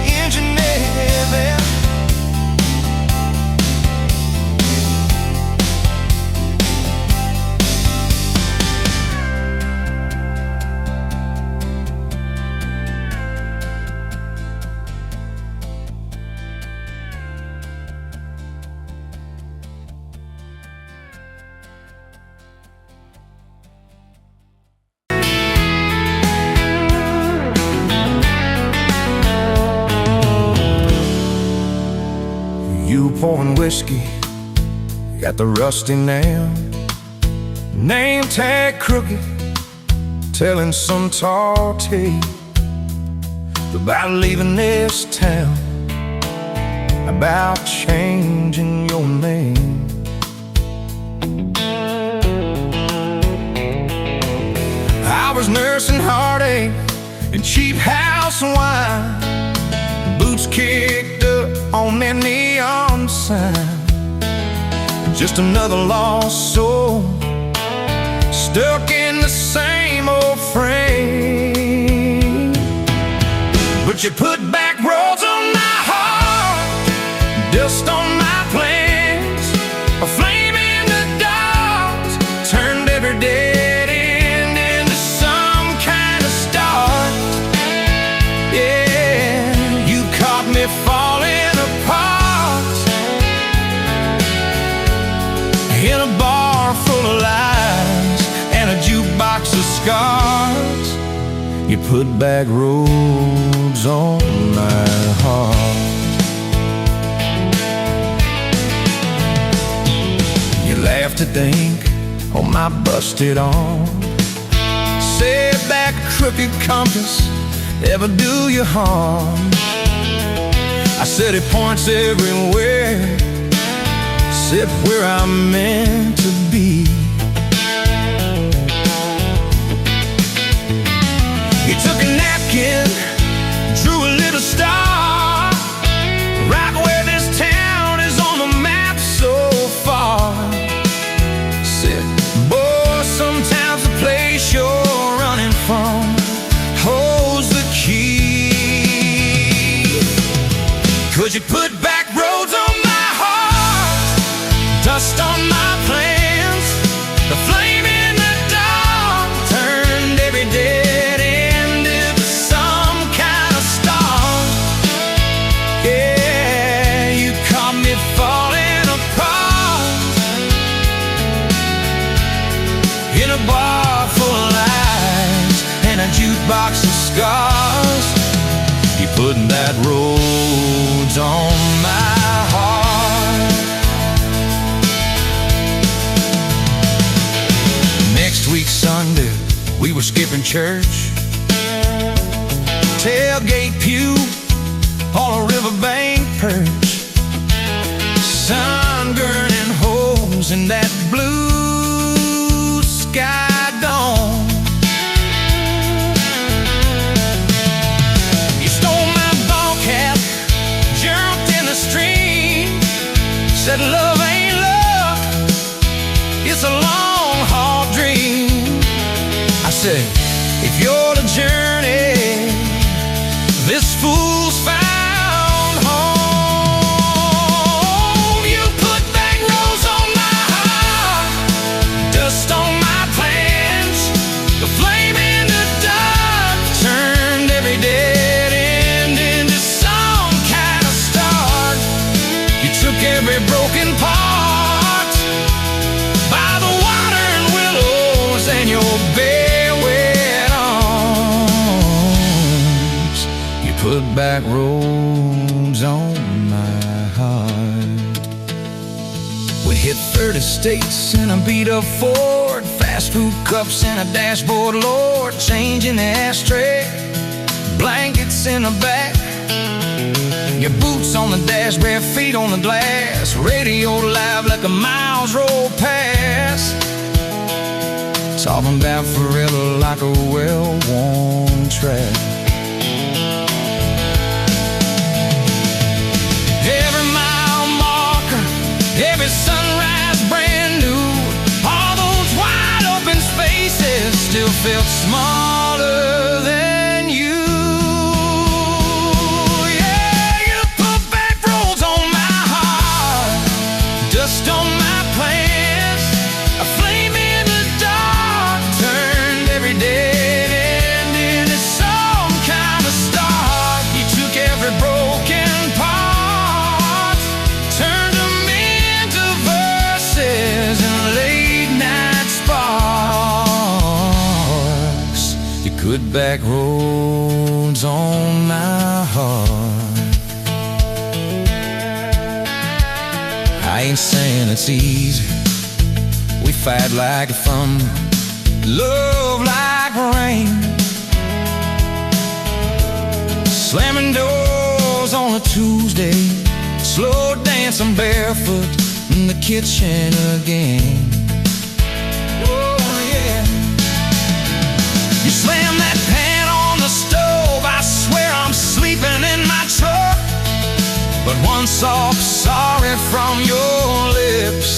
engine never. You pouring whiskey at the rusty nail, name tag crooked, telling some tall tale about leaving this town, about changing your name. I was nursing heartache and cheap house wine, boots kicked up on that neon sign. just another lost soul, stuck in the same old frame. But you put back roads on my heart, dust on my plans, a flame in the dark, turned every dead end into some kind of start. Yeah, you caught me falling apart in a bar full of lies and a jukebox of scars. You put back roads on my heart. You laugh to think on my busted arm, said that crooked compass ever do you harm. I said it points everywhere, except where I'm meant to be. You took a napkin, drew a little star, right where this town is on the map so far. Said, boy, sometimes the place you're running from holds the key. 'Cause you put back roads on my heart, dust on my plans, the flame in the dark, turned every dead end into some kind of star. Yeah, you caught me falling apart in a bar full of lies and a jukebox of scars. You put that roads on my heart. Next week Sunday, we were skipping church, tailgate pew on a riverbank perch, sun burning holes in that blue sky dome. You stole my ball cap, jumped in the stream, said love ain't love, it's a long haul dream. I said, if you're the journey, this fool's found home. You put back roads on my heart, dust on my plans, the flame in the dark, turned every dead end into some kind of start. You took every broken part by the water and willows and your bare wet arms. You put back roads on my heart. We hit 30 states in a beat-up Ford, fast food cups in a dashboard, Lord, change in the ashtray, blankets in the back, your boots on the dash, bare feet on the glass, radio live like a miles roll past, talking about forever like a well-worn track. Every mile marker, every sunrise brand new, all those wide open spaces still felt smaller than you. Yeah, you put back roads on my heart, dust on my plans, a flame in the dark, turned every dead end into some kind of start. You took every broken part, turned them into verses and late night sparks. You put back roads on my heart. I ain't saying it's easy. We fight like thunder, love like rain, slamming doors on a Tuesday, slow dancing barefoot in the kitchen again. Oh yeah. You slam that pan on the stove, I swear I'm sleeping in my truck. But one soft sorry from your lips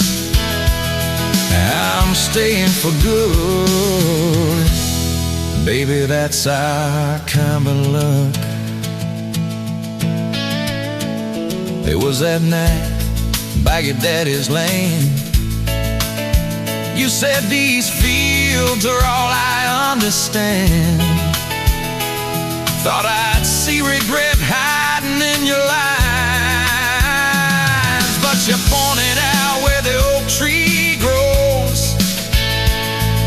I'm staying for good. Baby, that's our kind of luck. It was that night by your daddy's lane. You said these fields are all I understand. Thought I'd see regret hiding in your eyes, but you pointed out where the oak tree grows.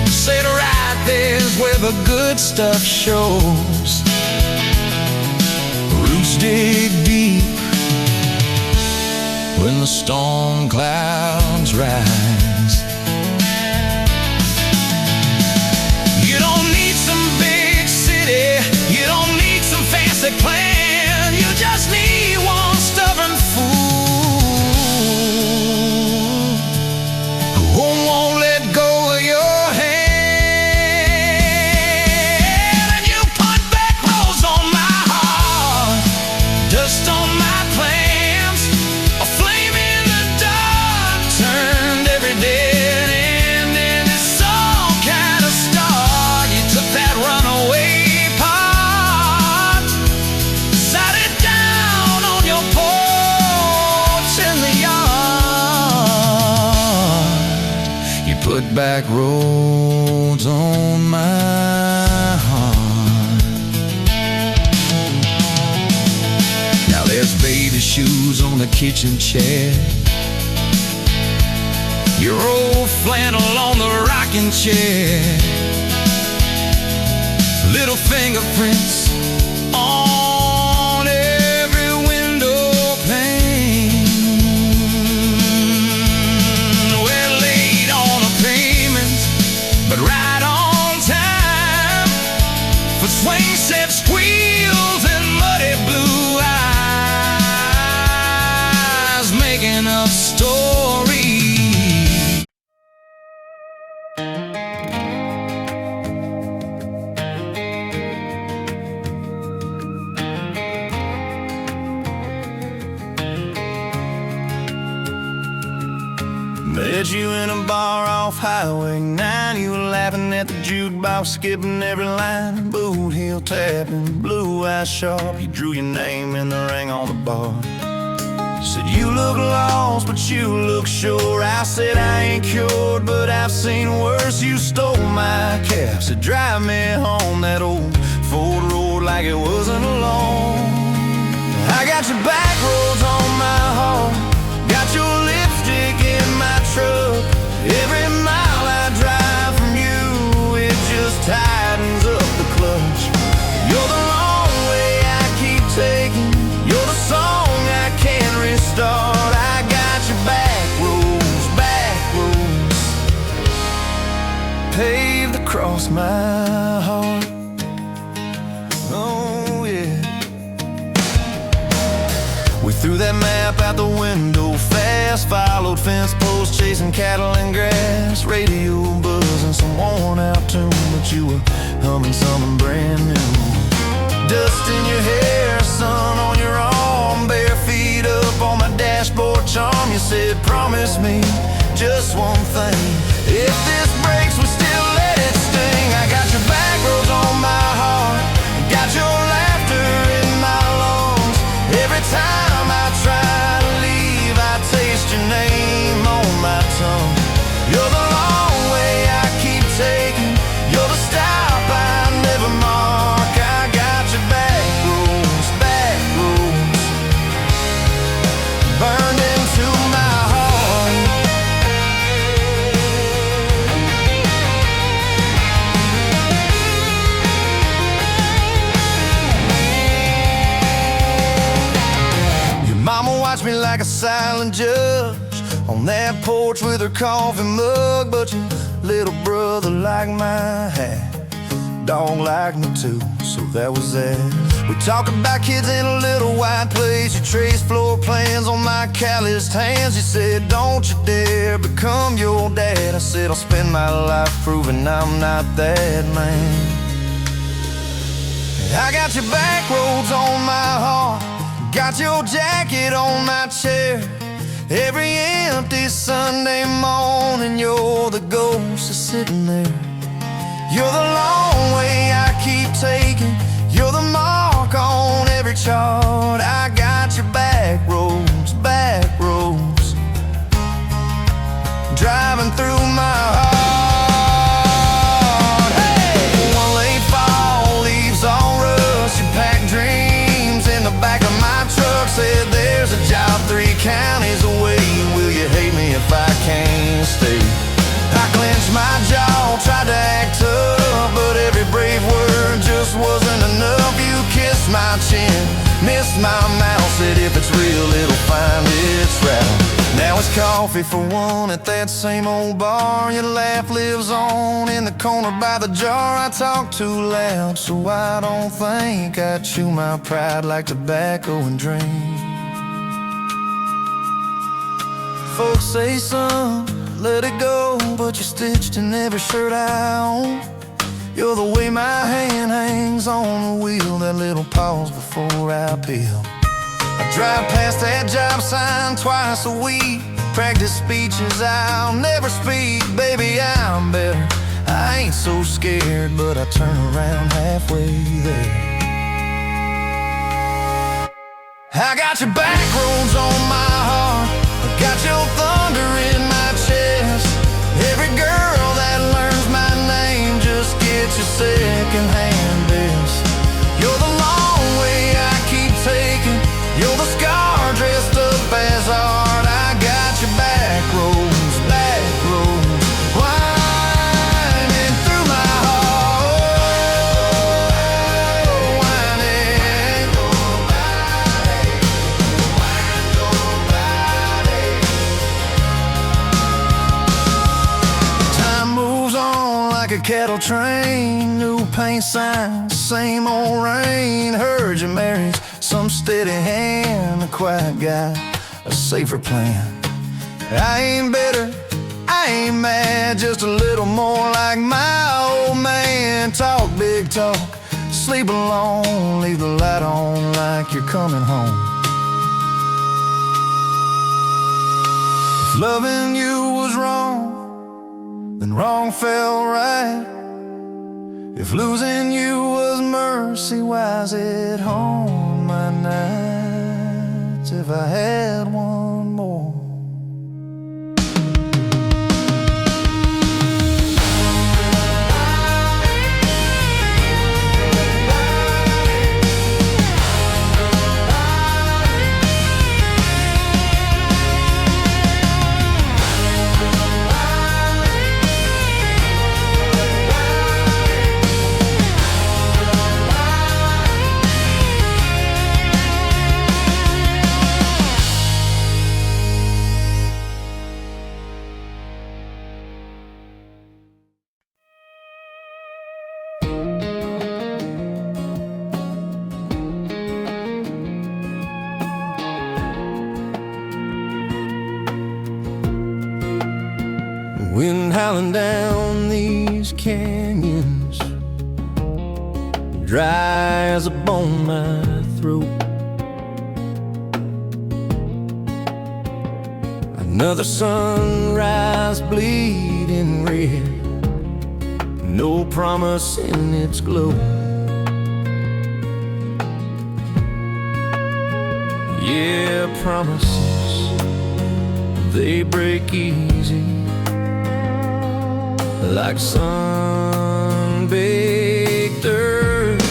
Said right there's where the good stuff shows. Roots dig deep when the storm clouds rise. You don't need some big city, you don't need some fancy plan. You just need one stubborn fool who won't let go of your hand. And you put back roads on my heart, dust on my plans, a flame in the dark turned every dead end into some kind of star. You took that runaway part, sat it down on your porch in the yard. You put back roads on my heart. Now there's baby shoes on the kitchen chair, your old flannel on the rocking chair, little fingerprints on every window pane. We're late on a payment, but right on time for swing set squeals and muddy blue eyes, making up stories. Met you in a bar off Highway 9. You were laughing at the jukebox, skipping every line. Boot heel tapping, blue eyes sharp. You drew your name in the ring on the bar. You said you look lost, but you look sure. I said I ain't cured, but I've seen worse. You stole my cab, said drive me home. That old Ford road like it wasn't alone. I got your back roads on my heart, got your lipstick in my truck. Every mile I drive from you, it just tightens up the clutch. You're the long way I keep taking, you're the song I can't restart. I got your back roads paved across my heart. Oh yeah. We threw that map out the window fast, followed fence posts, chasing cattle and grass, radio buzzing some worn out tune, but you were humming something brand new. Dust in your hair, sun on your arm, bare feet up on my dashboard charm. You said promise me just one thing, if this breaks we still let it sting. I got your back roads on my heart, got your laughter in my lungs. Every time I try to leave, I taste your name on my tongue. You're the long way I keep taking, you're the stop I never mark. I got your back roads burned into my heart. Your mama watched me like a silent judge on that porch with her coffee mug, but your little brother liked my hat, dog liked me too, so that was that. We talk about kids in a little white place, you traced floor plans on my calloused hands. You said don't you dare become your dad. I said I'll spend my life proving I'm not that man. I got your back roads on my heart, got your jacket on my chair, Every empty Sunday morning, you're the ghost that's sitting there. You're the long way I keep taking. You're the mark on every chart. I got your back roads, driving through my heart. Hey! One late fall, leaves all rust. You pack dreams in the back of my truck. Said there's a job 3 counties away. Will you hate me if I can't stay? I clenched my jaw, tried to act tough, but every brave word just wasn't enough. You kissed my chin, missed my mouth, said if it's real, it'll find its route. Now it's coffee for one at that same old bar. Your laugh lives on in the corner by the jar. I talk too loud, so I don't think I chew my pride like tobacco and drink. Folks say, son, let it go, but you're stitched in every shirt I own. You're the way my hand hangs on the wheel, that little pause before I peel. I drive past that job sign twice a week, practice speeches I'll never speak. Baby, I'm better, I ain't so scared, but I turn around halfway there. I got your back roads on my heart, I got your thunder in my chest. Every girl that learns my name just gets your second-hand best. You're the long way I keep taking. You're the scar dressed up as art. I got your back roads, winding through my heart, winding. Time moves on like a cattle train, new paint signs, same old rain. Heard you married some steady hand, a quiet guy, a safer plan. I ain't bitter, I ain't mad, just a little more like my old man. Talk big talk, sleep alone, leave the light on like you're coming home. If loving you was wrong, then wrong felt right. If losing you was mercy, why's it haunt my nights? If I had one more. Wind howling down these canyons, dry as a bone my throat. Another sunrise bleeding red, no promise in its glow. Yeah, promises, they break easy, like sun-baked earth.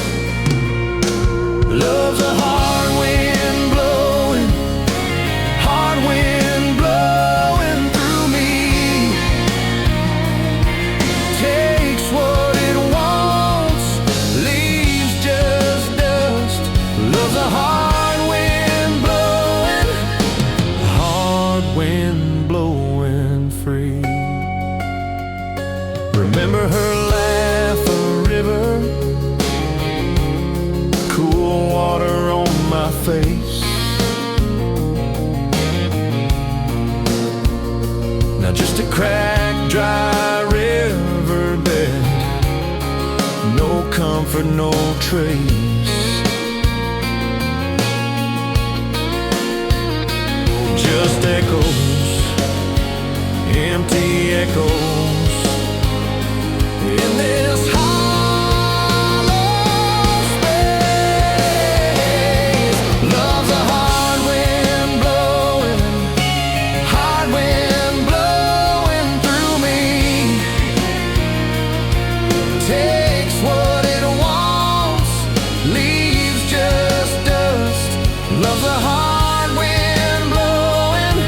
Love's a hard wind blowing, hard wind blowing through me. Takes what it wants, leaves just dust. Love's a hard wind blowing free. Remember her laugh, a river, cool water on my face. Now just a cracked, dry riverbed, no comfort, no trace. Just echoes, empty echoes in this hollow space. Love's a hard wind blowing, hard wind blowing through me. Takes what it wants, leaves just dust. Love's a hard wind blowing,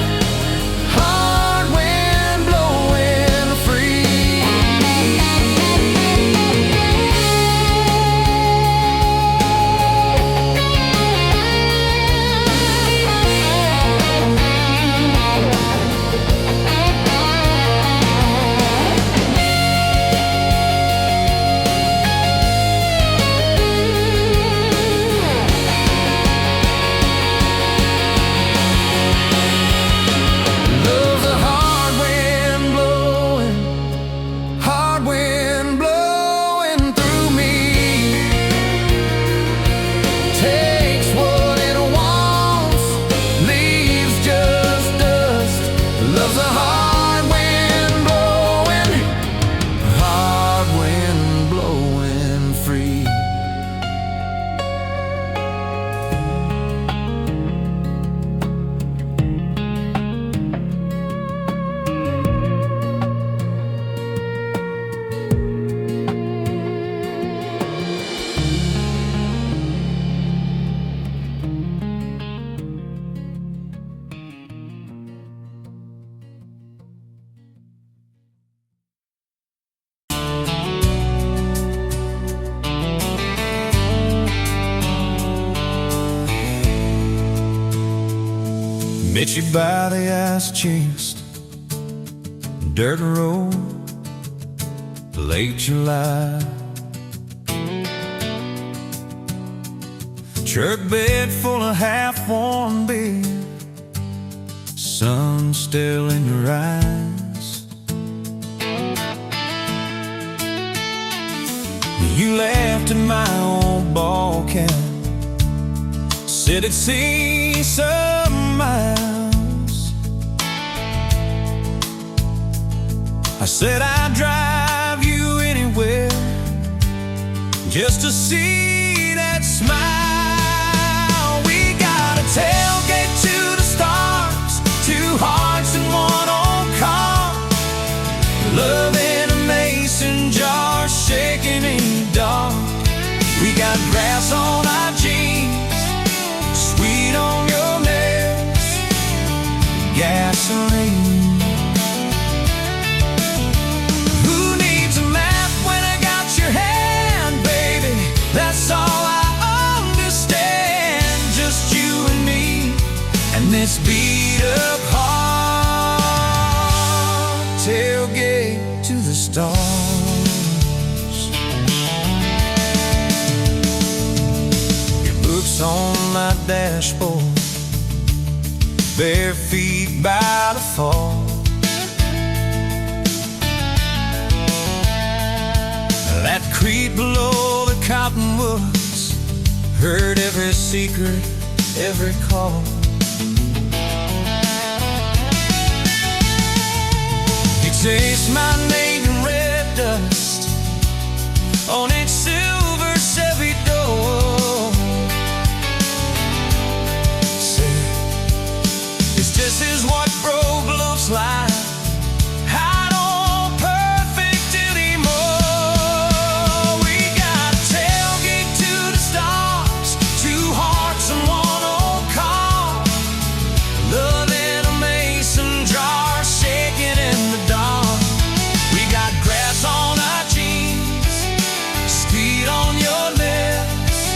hard wind blowing free. Love's a hard wind blowing, hard wind blowing through me. Takes what it wants, leaves just dust. Love's a hard wind blowing free. Met you by the ice chest, dirt road, late July. Church bed full of half-warm beer, sun still in your eyes. You laughed at my old ball cap, said it'd see some miles. I said I'd drive you anywhere just to see that smile. We got a tailgate to the stars, two hearts in one old car. Love in a mason jar, shaking in the dark. We got grass on our jeans, sweet on your lips, gasoline. Who needs a map when I got your hand, baby? That's all I understand. Just you and me, and this beat up heart. Tailgate to the stars. On my dashboard, bare feet by the fall. That creek below the cottonwoods, heard every secret, every call. He chased my name in red dust on its silver Chevy door. This is what broke looks like. I don't perfect anymore. We got a tailgate to the stars, two hearts and one old car. Love in a mason jar, shaking in the dark. We got grass on our jeans, speed on your lips,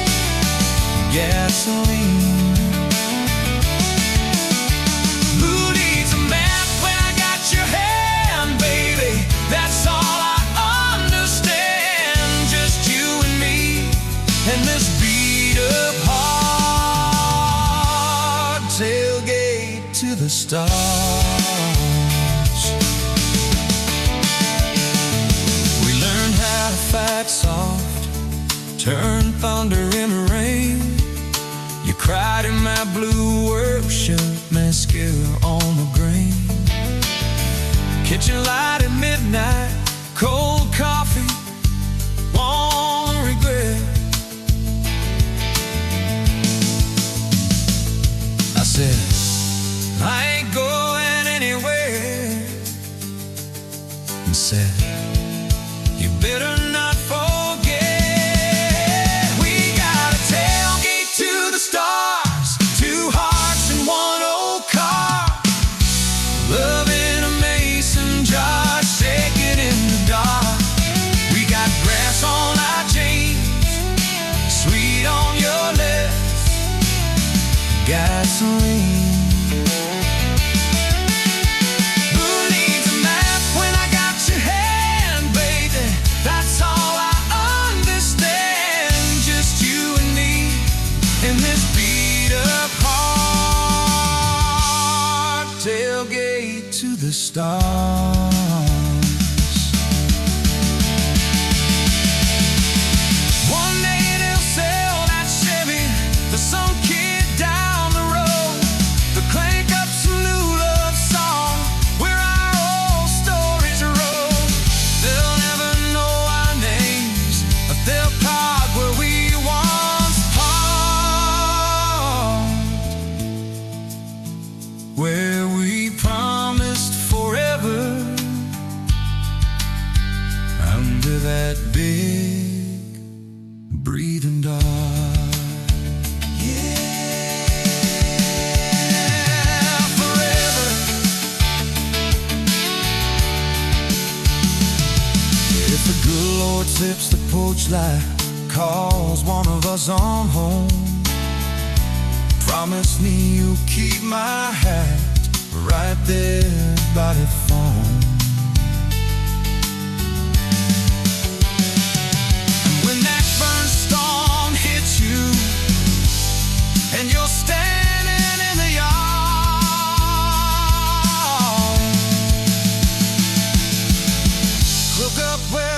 gasoline. That's all I understand. Just you and me, and this beat up heart. Tailgate to the stars. We learned how to fight soft, turn thunder into rain. You cried in my blue work shirt, mascara on the Kitchen light at midnight, cold coffee, won't regret. I said, I ain't going anywhere. And said, you better not forget. We got a tailgate to the stars, 2 hearts in 1 old car. Love in a mason jar, shaking in the dark. We got grass on our jeans, sweet on your lips, gasoline. Who needs a map when I got your hand, baby? That's all I understand. Just you and me in this beat-up heart, tailgate to the stars. One day they'll sell that Chevy to some kid down the road. They'll crank up some new love song where our old stories roll. They'll never know our names, but they'll park where we once parked, where we promised forever under that big breathing dog. Yeah, forever. If the good Lord sips the porch light, calls one of us on home, promise me you'll keep my hat right there by the phone. And when that burn storm hits you and you're standing in the yard, look up where